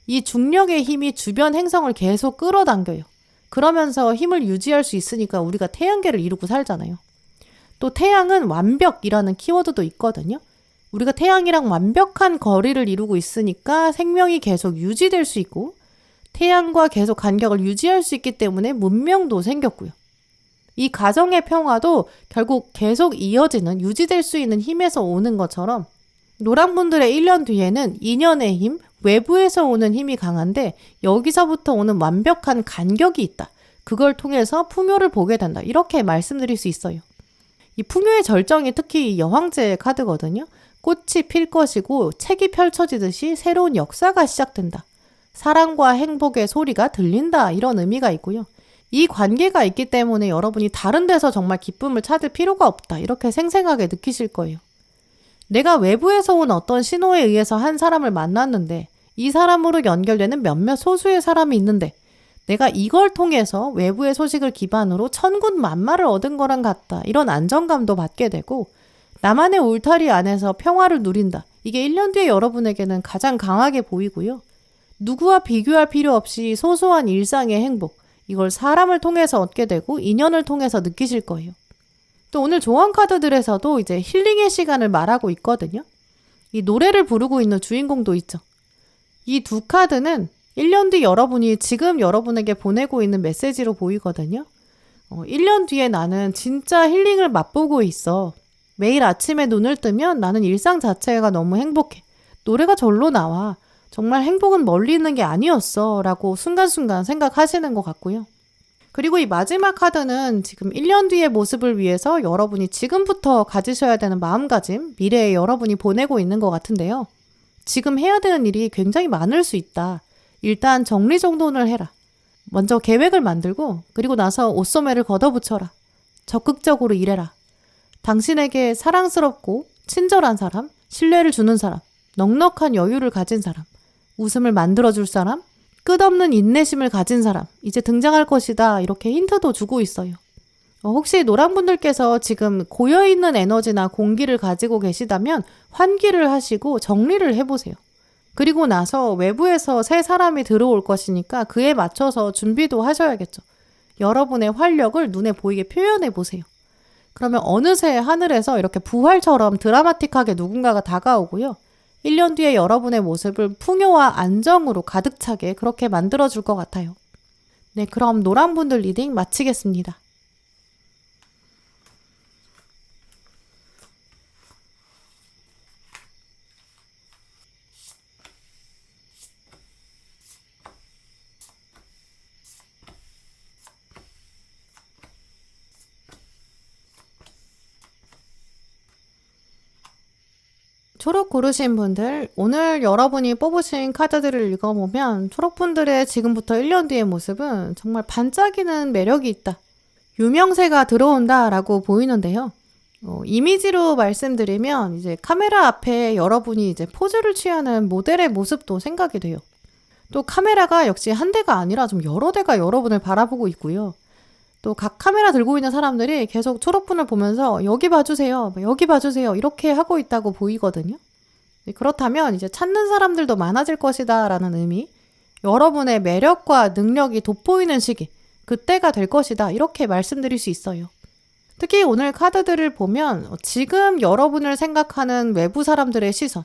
이 중력의 힘이 주변 행성을 계속 끌어당겨요. 그러면서 힘을 유지할 수 있으니까 우리가 태양계를 이루고 살잖아요. 또 태양은 완벽이라는 키워드도 있거든요. 우리가 태양이랑 완벽한 거리를 이루고 있으니까 생명이 계속 유지될 수 있고 태양과 계속 간격을 유지할 수 있기 때문에 문명도 생겼고요. 이 가정의 평화도 결국 계속 이어지는 유지될 수 있는 힘에서 오는 것처럼 노랑분들의 1년 뒤에는 인연의 힘, 외부에서 오는 힘이 강한데 여기서부터 오는 완벽한 간격이 있다. 그걸 통해서 풍요를 보게 된다. 이렇게 말씀드릴 수 있어요. 이 풍요의 절정이 특히 여황제의 카드거든요. 꽃이 필 것이고 책이 펼쳐지듯이 새로운 역사가 시작된다. 사랑과 행복의 소리가 들린다. 이런 의미가 있고요. 이 관계가 있기 때문에 여러분이 다른 데서 정말 기쁨을 찾을 필요가 없다. 이렇게 생생하게 느끼실 거예요. 내가 외부에서 온 어떤 신호에 의해서 한 사람을 만났는데 이 사람으로 연결되는 몇몇 소수의 사람이 있는데 내가 이걸 통해서 외부의 소식을 기반으로 천군만마를 얻은 거랑 같다. 이런 안정감도 받게 되고 나만의 울타리 안에서 평화를 누린다. 이게 1년 뒤에 여러분에게는 가장 강하게 보이고요. 누구와 비교할 필요 없이 소소한 일상의 행복, 이걸 사람을 통해서 얻게 되고 인연을 통해서 느끼실 거예요. 또 오늘 조언 카드들에서도 이제 힐링의 시간을 말하고 있거든요. 이 노래를 부르고 있는 주인공도 있죠. 이 두 카드는 1년 뒤 여러분이 지금 여러분에게 보내고 있는 메시지로 보이거든요. 1년 뒤에 나는 진짜 힐링을 맛보고 있어. 매일 아침에 눈을 뜨면 나는 일상 자체가 너무 행복해. 노래가 절로 나와. 정말 행복은 멀리 있는 게 아니었어. 라고 순간순간 생각하시는 것 같고요. 그리고 이 마지막 카드는 지금 1년 뒤의 모습을 위해서 여러분이 지금부터 가지셔야 되는 마음가짐, 미래에 여러분이 보내고 있는 것 같은데요. 지금 해야 되는 일이 굉장히 많을 수 있다. 일단 정리정돈을 해라. 먼저 계획을 만들고 그리고 나서 옷소매를 걷어붙여라. 적극적으로 일해라. 당신에게 사랑스럽고 친절한 사람, 신뢰를 주는 사람, 넉넉한 여유를 가진 사람, 웃음을 만들어줄 사람, 끝없는 인내심을 가진 사람, 이제 등장할 것이다. 이렇게 힌트도 주고 있어요. 혹시 노랑분들께서 지금 고여있는 에너지나 공기를 가지고 계시다면 환기를 하시고 정리를 해보세요. 그리고 나서 외부에서 새 사람이 들어올 것이니까 그에 맞춰서 준비도 하셔야겠죠. 여러분의 활력을 눈에 보이게 표현해 보세요. 그러면 어느새 하늘에서 이렇게 부활처럼 드라마틱하게 누군가가 다가오고요. 1년 뒤에 여러분의 모습을 풍요와 안정으로 가득 차게 그렇게 만들어줄 것 같아요. 네, 그럼 노랑분들 리딩 마치겠습니다. 초록 고르신 분들, 오늘 여러분이 뽑으신 카드들을 읽어보면 초록분들의 지금부터 1년 뒤의 모습은 정말 반짝이는 매력이 있다. 유명세가 들어온다 라고 보이는데요. 이미지로 말씀드리면 이제 카메라 앞에 여러분이 이제 포즈를 취하는 모델의 모습도 생각이 돼요. 또 카메라가 역시 한 대가 아니라 좀 여러 대가 여러분을 바라보고 있고요. 또 각 카메라 들고 있는 사람들이 계속 초록분을 보면서 여기 봐주세요, 여기 봐주세요 이렇게 하고 있다고 보이거든요. 그렇다면 이제 찾는 사람들도 많아질 것이다 라는 의미, 여러분의 매력과 능력이 돋보이는 시기, 그때가 될 것이다 이렇게 말씀드릴 수 있어요. 특히 오늘 카드들을 보면 지금 여러분을 생각하는 외부 사람들의 시선,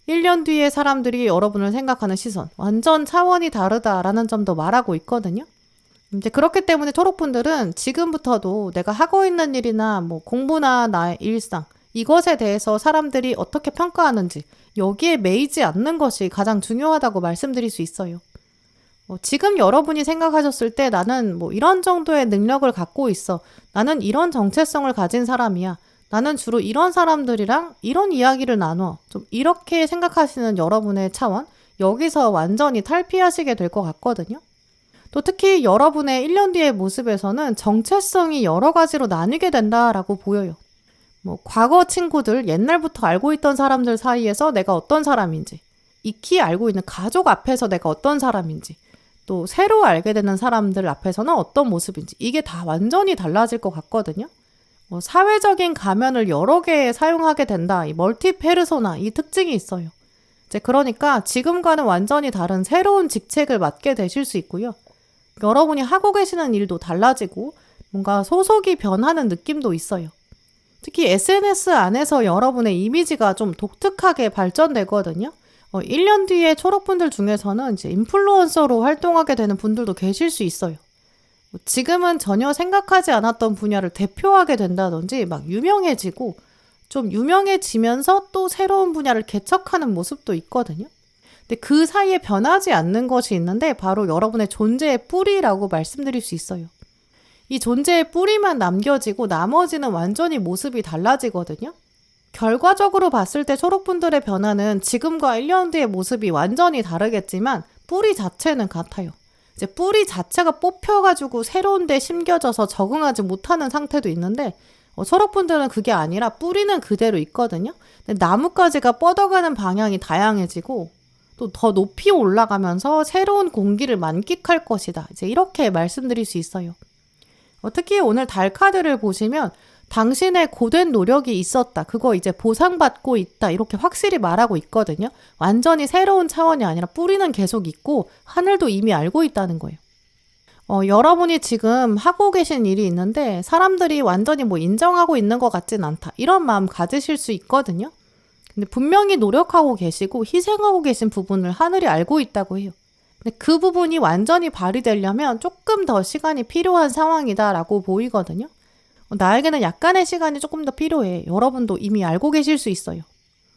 1년 뒤에 사람들이 여러분을 생각하는 시선 완전 차원이 다르다라는 점도 말하고 있거든요. 이제 그렇기 때문에 초록분들은 지금부터도 내가 하고 있는 일이나 뭐 공부나 나의 일상 이것에 대해서 사람들이 어떻게 평가하는지 여기에 매이지 않는 것이 가장 중요하다고 말씀드릴 수 있어요. 지금 여러분이 생각하셨을 때 나는 뭐 이런 정도의 능력을 갖고 있어. 나는 이런 정체성을 가진 사람이야. 나는 주로 이런 사람들이랑 이런 이야기를 나눠. 좀 이렇게 생각하시는 여러분의 차원, 여기서 완전히 탈피하시게 될 것 같거든요. 또 특히 여러분의 1년 뒤의 모습에서는 정체성이 여러 가지로 나뉘게 된다라고 보여요. 뭐 과거 친구들, 옛날부터 알고 있던 사람들 사이에서 내가 어떤 사람인지, 익히 알고 있는 가족 앞에서 내가 어떤 사람인지, 또 새로 알게 되는 사람들 앞에서는 어떤 모습인지, 이게 다 완전히 달라질 것 같거든요. 사회적인 가면을 여러 개 사용하게 된다. 이 멀티 페르소나, 이 특징이 있어요. 이제 그러니까 지금과는 완전히 다른 새로운 직책을 맡게 되실 수 있고요. 여러분이 하고 계시는 일도 달라지고 뭔가 소속이 변하는 느낌도 있어요. 특히 SNS 안에서 여러분의 이미지가 좀 독특하게 발전되거든요. 1년 뒤에 초록분들 중에서는 이제 인플루언서로 활동하게 되는 분들도 계실 수 있어요. 지금은 전혀 생각하지 않았던 분야를 대표하게 된다든지 막 유명해지고 좀 유명해지면서 또 새로운 분야를 개척하는 모습도 있거든요. 근데 그 사이에 변하지 않는 것이 있는데 바로 여러분의 존재의 뿌리라고 말씀드릴 수 있어요. 이 존재의 뿌리만 남겨지고 나머지는 완전히 모습이 달라지거든요. 결과적으로 봤을 때 초록분들의 변화는 지금과 1년 뒤의 모습이 완전히 다르겠지만 뿌리 자체는 같아요. 이제 뿌리 자체가 뽑혀가지고 새로운 데 심겨져서 적응하지 못하는 상태도 있는데 초록분들은 그게 아니라 뿌리는 그대로 있거든요. 근데 나뭇가지가 뻗어가는 방향이 다양해지고 또 더 높이 올라가면서 새로운 공기를 만끽할 것이다. 이제 이렇게 말씀드릴 수 있어요. 특히 오늘 달 카드를 보시면 당신의 고된 노력이 있었다. 그거 이제 보상받고 있다. 이렇게 확실히 말하고 있거든요. 완전히 새로운 차원이 아니라 뿌리는 계속 있고 하늘도 이미 알고 있다는 거예요. 여러분이 지금 하고 계신 일이 있는데 사람들이 완전히 인정하고 있는 것 같진 않다. 이런 마음 가지실 수 있거든요. 근데 분명히 노력하고 계시고 희생하고 계신 부분을 하늘이 알고 있다고 해요. 근데 그 부분이 완전히 발휘되려면 조금 더 시간이 필요한 상황이다라고 보이거든요. 나에게는 약간의 시간이 조금 더 필요해. 여러분도 이미 알고 계실 수 있어요.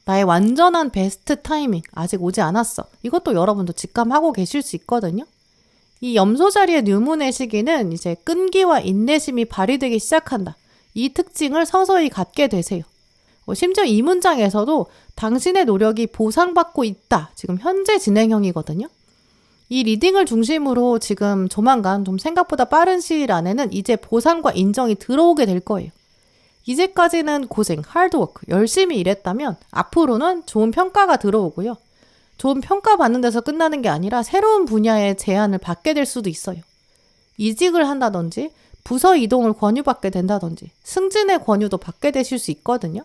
나의 완전한 베스트 타이밍 아직 오지 않았어. 이것도 여러분도 직감하고 계실 수 있거든요. 이 염소 자리의 뉴문의 시기는 이제 끈기와 인내심이 발휘되기 시작한다. 이 특징을 서서히 갖게 되세요. 심지어 이 문장에서도 당신의 노력이 보상받고 있다. 지금 현재 진행형이거든요. 이 리딩을 중심으로 지금 조만간 좀 생각보다 빠른 시일 안에는 이제 보상과 인정이 들어오게 될 거예요. 이제까지는 고생, 하드워크, 열심히 일했다면 앞으로는 좋은 평가가 들어오고요. 좋은 평가 받는 데서 끝나는 게 아니라 새로운 분야의 제안을 받게 될 수도 있어요. 이직을 한다든지 부서 이동을 권유받게 된다든지 승진의 권유도 받게 되실 수 있거든요.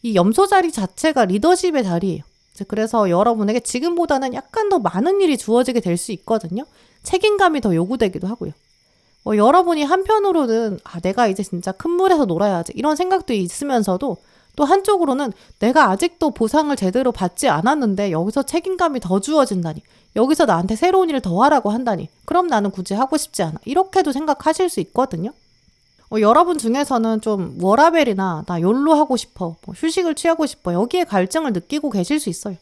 이 염소 자리 자체가 리더십의 자리예요. 그래서 여러분에게 지금보다는 약간 더 많은 일이 주어지게 될 수 있거든요. 책임감이 더 요구되기도 하고요. 여러분이 한편으로는 내가 이제 진짜 큰 물에서 놀아야지 이런 생각도 있으면서도 또 한쪽으로는 내가 아직도 보상을 제대로 받지 않았는데 여기서 책임감이 더 주어진다니, 여기서 나한테 새로운 일을 더 하라고 한다니, 그럼 나는 굳이 하고 싶지 않아, 이렇게도 생각하실 수 있거든요. 여러분 중에서는 좀 워라벨이나 나 욜로 하고 싶어, 휴식을 취하고 싶어, 여기에 갈증을 느끼고 계실 수 있어요.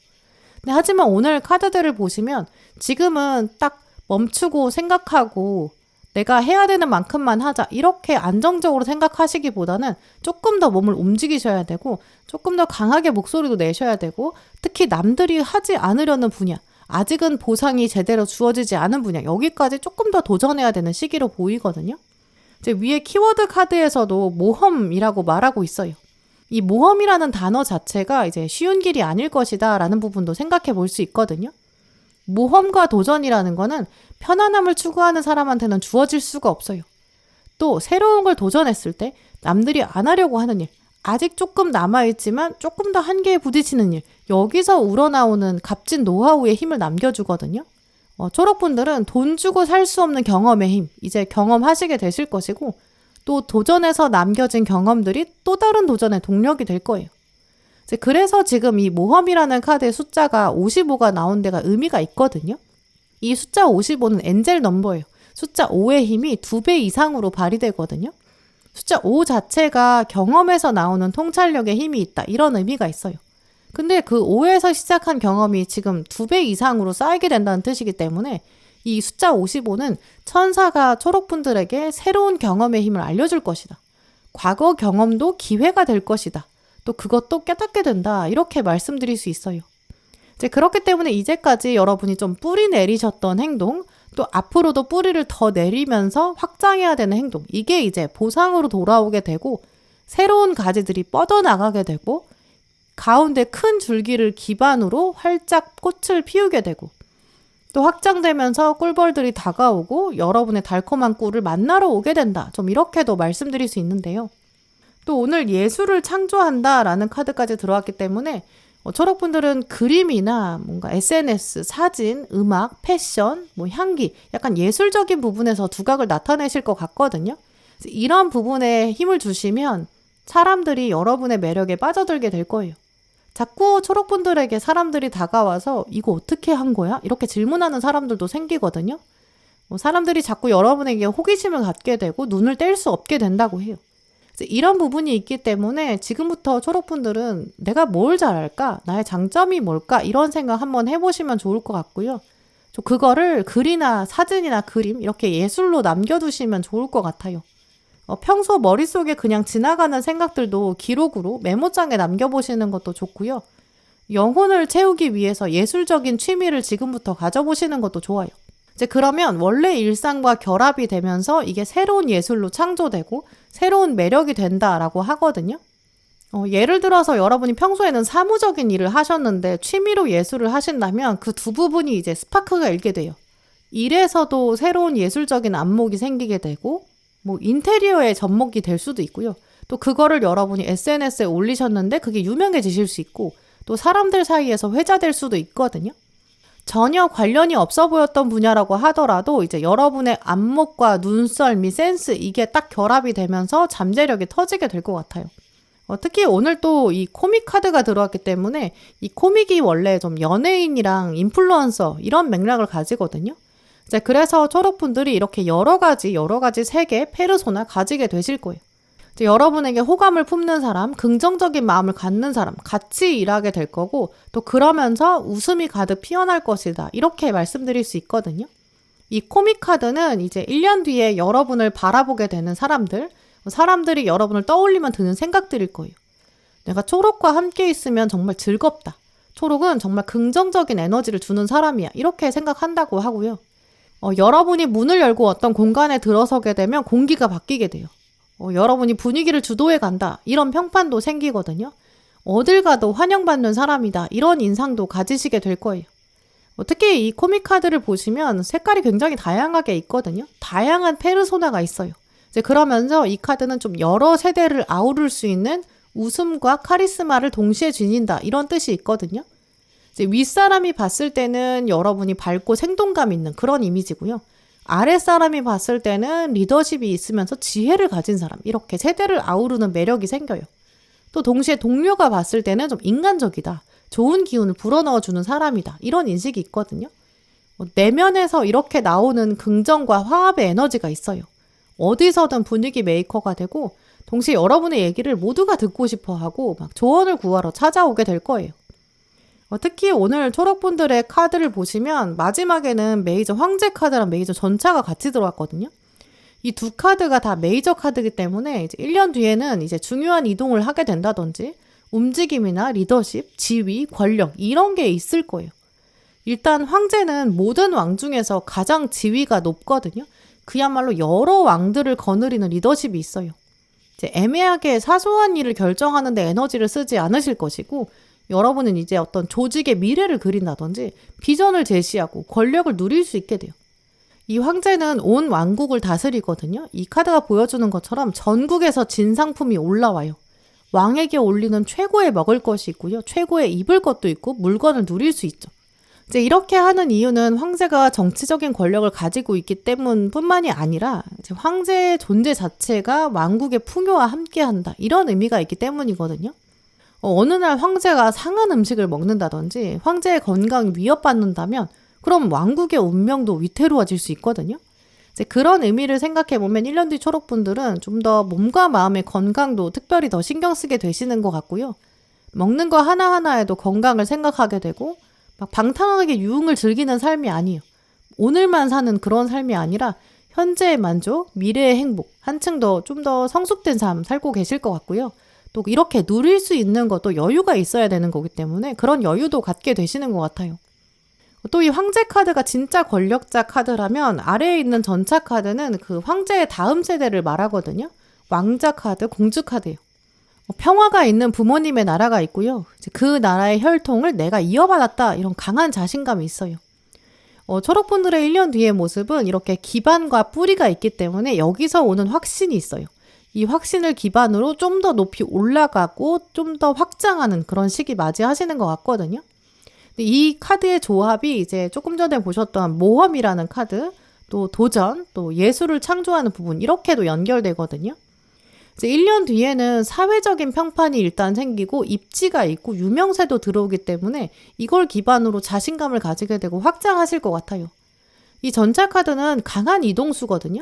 근데 하지만 오늘 카드들을 보시면 지금은 딱 멈추고 생각하고 내가 해야 되는 만큼만 하자, 이렇게 안정적으로 생각하시기보다는 조금 더 몸을 움직이셔야 되고 조금 더 강하게 목소리도 내셔야 되고 특히 남들이 하지 않으려는 분야, 아직은 보상이 제대로 주어지지 않은 분야, 여기까지 조금 더 도전해야 되는 시기로 보이거든요. 이제 위에 키워드 카드에서도 모험이라고 말하고 있어요. 이 모험이라는 단어 자체가 이제 쉬운 길이 아닐 것이다 라는 부분도 생각해 볼 수 있거든요. 모험과 도전이라는 거는 편안함을 추구하는 사람한테는 주어질 수가 없어요. 또 새로운 걸 도전했을 때 남들이 안 하려고 하는 일, 아직 조금 남아있지만 조금 더 한계에 부딪히는 일, 여기서 우러나오는 값진 노하우의 힘을 남겨주거든요. 초록분들은 돈 주고 살 수 없는 경험의 힘, 이제 경험하시게 되실 것이고 또 도전에서 남겨진 경험들이 또 다른 도전의 동력이 될 거예요. 그래서 지금 이 모험이라는 카드의 숫자가 55가 나온 데가 의미가 있거든요. 이 숫자 55는 엔젤 넘버예요. 숫자 5의 힘이 2배 이상으로 발휘되거든요. 숫자 5 자체가 경험에서 나오는 통찰력의 힘이 있다, 이런 의미가 있어요. 근데 그 5에서 시작한 경험이 지금 2배 이상으로 쌓이게 된다는 뜻이기 때문에 이 숫자 55는 천사가 초록분들에게 새로운 경험의 힘을 알려줄 것이다. 과거 경험도 기회가 될 것이다. 또 그것도 깨닫게 된다, 이렇게 말씀드릴 수 있어요. 그렇기 때문에 이제까지 여러분이 좀 뿌리 내리셨던 행동, 또 앞으로도 뿌리를 더 내리면서 확장해야 되는 행동, 이게 이제 보상으로 돌아오게 되고 새로운 가지들이 뻗어나가게 되고 가운데 큰 줄기를 기반으로 활짝 꽃을 피우게 되고 또 확장되면서 꿀벌들이 다가오고 여러분의 달콤한 꿀을 만나러 오게 된다. 좀 이렇게도 말씀드릴 수 있는데요. 또 오늘 예술을 창조한다 라는 카드까지 들어왔기 때문에 초록분들은 그림이나 뭔가 SNS, 사진, 음악, 패션, 향기, 약간 예술적인 부분에서 두각을 나타내실 것 같거든요. 이런 부분에 힘을 주시면 사람들이 여러분의 매력에 빠져들게 될 거예요. 자꾸 초록분들에게 사람들이 다가와서 이거 어떻게 한 거야? 이렇게 질문하는 사람들도 생기거든요. 사람들이 자꾸 여러분에게 호기심을 갖게 되고 눈을 뗄 수 없게 된다고 해요. 이런 부분이 있기 때문에 지금부터 초록분들은 내가 뭘 잘할까? 나의 장점이 뭘까? 이런 생각 한번 해보시면 좋을 것 같고요. 그거를 글이나 사진이나 그림 이렇게 예술로 남겨두시면 좋을 것 같아요. 평소 머릿속에 그냥 지나가는 생각들도 기록으로 메모장에 남겨보시는 것도 좋고요. 영혼을 채우기 위해서 예술적인 취미를 지금부터 가져보시는 것도 좋아요. 이제 그러면 원래 일상과 결합이 되면서 이게 새로운 예술로 창조되고 새로운 매력이 된다라고 하거든요. 예를 들어서 여러분이 평소에는 사무적인 일을 하셨는데 취미로 예술을 하신다면 그 두 부분이 이제 스파크가 일게 돼요. 일에서도 새로운 예술적인 안목이 생기게 되고 인테리어의 접목이 될 수도 있고요. 또 그거를 여러분이 SNS에 올리셨는데 그게 유명해지실 수 있고 또 사람들 사이에서 회자될 수도 있거든요. 전혀 관련이 없어 보였던 분야라고 하더라도 이제 여러분의 안목과 눈썰미, 센스 이게 딱 결합이 되면서 잠재력이 터지게 될 것 같아요. 특히 오늘 또 이 코믹 카드가 들어왔기 때문에 이 코믹이 원래 좀 연예인이랑 인플루언서 이런 맥락을 가지거든요. 이제 그래서 초록분들이 이렇게 여러 가지 세계, 페르소나 가지게 되실 거예요. 이제 여러분에게 호감을 품는 사람, 긍정적인 마음을 갖는 사람, 같이 일하게 될 거고 또 그러면서 웃음이 가득 피어날 것이다. 이렇게 말씀드릴 수 있거든요. 이 코믹 카드는 이제 1년 뒤에 여러분을 바라보게 되는 사람들이 여러분을 떠올리면 드는 생각들일 거예요. 내가 초록과 함께 있으면 정말 즐겁다. 초록은 정말 긍정적인 에너지를 주는 사람이야. 이렇게 생각한다고 하고요. 여러분이 문을 열고 어떤 공간에 들어서게 되면 공기가 바뀌게 돼요. 여러분이 분위기를 주도해 간다. 이런 평판도 생기거든요. 어딜 가도 환영받는 사람이다. 이런 인상도 가지시게 될 거예요. 특히 이 코믹 카드를 보시면 색깔이 굉장히 다양하게 있거든요. 다양한 페르소나가 있어요. 이제 그러면서 이 카드는 좀 여러 세대를 아우를 수 있는 웃음과 카리스마를 동시에 지닌다. 이런 뜻이 있거든요. 이제 윗사람이 봤을 때는 여러분이 밝고 생동감 있는 그런 이미지고요. 아랫사람이 봤을 때는 리더십이 있으면서 지혜를 가진 사람, 이렇게 세대를 아우르는 매력이 생겨요. 또 동시에 동료가 봤을 때는 좀 인간적이다, 좋은 기운을 불어넣어주는 사람이다, 이런 인식이 있거든요. 내면에서 이렇게 나오는 긍정과 화합의 에너지가 있어요. 어디서든 분위기 메이커가 되고 동시에 여러분의 얘기를 모두가 듣고 싶어하고 막 조언을 구하러 찾아오게 될 거예요. 특히 오늘 초록분들의 카드를 보시면 마지막에는 메이저 황제 카드랑 메이저 전차가 같이 들어왔거든요. 이 두 카드가 다 메이저 카드이기 때문에 이제 1년 뒤에는 이제 중요한 이동을 하게 된다든지 움직임이나 리더십, 지위, 권력 이런 게 있을 거예요. 일단 황제는 모든 왕 중에서 가장 지위가 높거든요. 그야말로 여러 왕들을 거느리는 리더십이 있어요. 이제 애매하게 사소한 일을 결정하는 데 에너지를 쓰지 않으실 것이고 여러분은 이제 어떤 조직의 미래를 그린다든지 비전을 제시하고 권력을 누릴 수 있게 돼요. 이 황제는 온 왕국을 다스리거든요. 이 카드가 보여주는 것처럼 전국에서 진상품이 올라와요. 왕에게 올리는 최고의 먹을 것이 있고요. 최고의 입을 것도 있고 물건을 누릴 수 있죠. 이제 이렇게 하는 이유는 황제가 정치적인 권력을 가지고 있기 때문뿐만이 아니라 이제 황제의 존재 자체가 왕국의 풍요와 함께한다. 이런 의미가 있기 때문이거든요. 어느 날 황제가 상한 음식을 먹는다든지 황제의 건강이 위협받는다면 그럼 왕국의 운명도 위태로워질 수 있거든요. 이제 그런 의미를 생각해보면 1년 뒤 초록분들은 좀 더 몸과 마음의 건강도 특별히 더 신경 쓰게 되시는 것 같고요. 먹는 거 하나하나에도 건강을 생각하게 되고 막 방탕하게 유흥을 즐기는 삶이 아니에요. 오늘만 사는 그런 삶이 아니라 현재의 만족, 미래의 행복, 한층 더 좀 더 성숙된 삶 살고 계실 것 같고요. 또 이렇게 누릴 수 있는 것도 여유가 있어야 되는 거기 때문에 그런 여유도 갖게 되시는 것 같아요. 또 이 황제 카드가 진짜 권력자 카드라면 아래에 있는 전차 카드는 그 황제의 다음 세대를 말하거든요. 왕자 카드, 공주 카드예요. 평화가 있는 부모님의 나라가 있고요. 이제 그 나라의 혈통을 내가 이어받았다. 이런 강한 자신감이 있어요. 초록분들의 1년 뒤의 모습은 이렇게 기반과 뿌리가 있기 때문에 여기서 오는 확신이 있어요. 이 확신을 기반으로 좀 더 높이 올라가고 좀 더 확장하는 그런 시기 맞이하시는 것 같거든요. 근데 이 카드의 조합이 이제 조금 전에 보셨던 모험이라는 카드, 또 도전, 또 예술을 창조하는 부분 이렇게도 연결되거든요. 이제 1년 뒤에는 사회적인 평판이 일단 생기고 입지가 있고 유명세도 들어오기 때문에 이걸 기반으로 자신감을 가지게 되고 확장하실 것 같아요. 이 전차 카드는 강한 이동수거든요.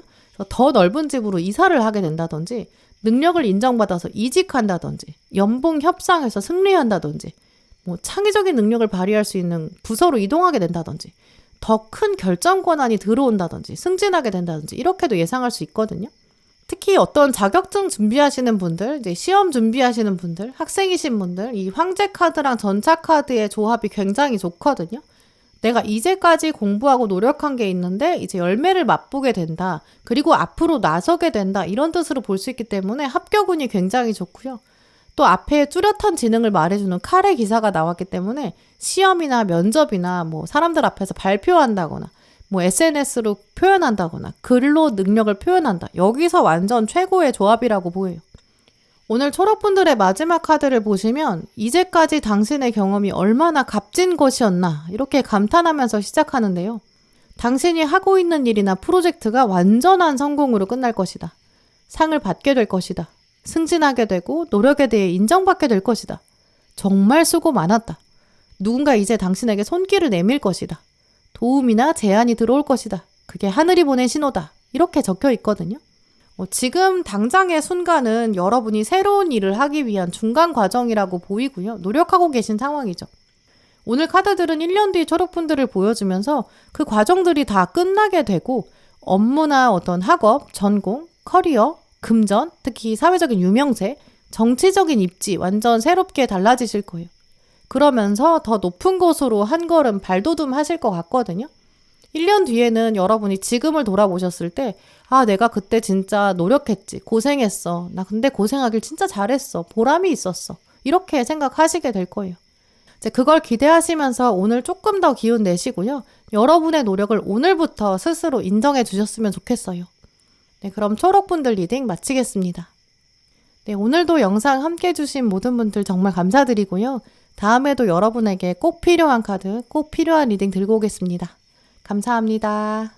더 넓은 집으로 이사를 하게 된다든지 능력을 인정받아서 이직한다든지 연봉 협상에서 승리한다든지 창의적인 능력을 발휘할 수 있는 부서로 이동하게 된다든지 더 큰 결정 권한이 들어온다든지 승진하게 된다든지 이렇게도 예상할 수 있거든요. 특히 어떤 자격증 준비하시는 분들, 이제 시험 준비하시는 분들, 학생이신 분들, 이 황제 카드랑 전차 카드의 조합이 굉장히 좋거든요. 내가 이제까지 공부하고 노력한 게 있는데 이제 열매를 맛보게 된다. 그리고 앞으로 나서게 된다. 이런 뜻으로 볼 수 있기 때문에 합격운이 굉장히 좋고요. 또 앞에 뚜렷한 지능을 말해주는 칼의 기사가 나왔기 때문에 시험이나 면접이나 사람들 앞에서 발표한다거나 SNS로 표현한다거나 글로 능력을 표현한다. 여기서 완전 최고의 조합이라고 보여요. 오늘 초록분들의 마지막 카드를 보시면 이제까지 당신의 경험이 얼마나 값진 것이었나 이렇게 감탄하면서 시작하는데요. 당신이 하고 있는 일이나 프로젝트가 완전한 성공으로 끝날 것이다. 상을 받게 될 것이다. 승진하게 되고 노력에 대해 인정받게 될 것이다. 정말 수고 많았다. 누군가 이제 당신에게 손길을 내밀 것이다. 도움이나 제안이 들어올 것이다. 그게 하늘이 보낸 신호다. 이렇게 적혀 있거든요. 지금 당장의 순간은 여러분이 새로운 일을 하기 위한 중간 과정이라고 보이고요. 노력하고 계신 상황이죠. 오늘 카드들은 1년 뒤 초록분들을 보여주면서 그 과정들이 다 끝나게 되고 업무나 어떤 학업, 전공, 커리어, 금전, 특히 사회적인 유명세, 정치적인 입지 완전 새롭게 달라지실 거예요. 그러면서 더 높은 곳으로 한 걸음 발돋움하실 것 같거든요. 1년 뒤에는 여러분이 지금을 돌아보셨을 때 내가 그때 진짜 노력했지, 고생했어, 나 근데 고생하길 진짜 잘했어, 보람이 있었어 이렇게 생각하시게 될 거예요. 이제 그걸 기대하시면서 오늘 조금 더 기운 내시고요. 여러분의 노력을 오늘부터 스스로 인정해 주셨으면 좋겠어요. 네, 그럼 초록분들 리딩 마치겠습니다. 네, 오늘도 영상 함께 해주신 모든 분들 정말 감사드리고요. 다음에도 여러분에게 꼭 필요한 카드, 꼭 필요한 리딩 들고 오겠습니다. 감사합니다.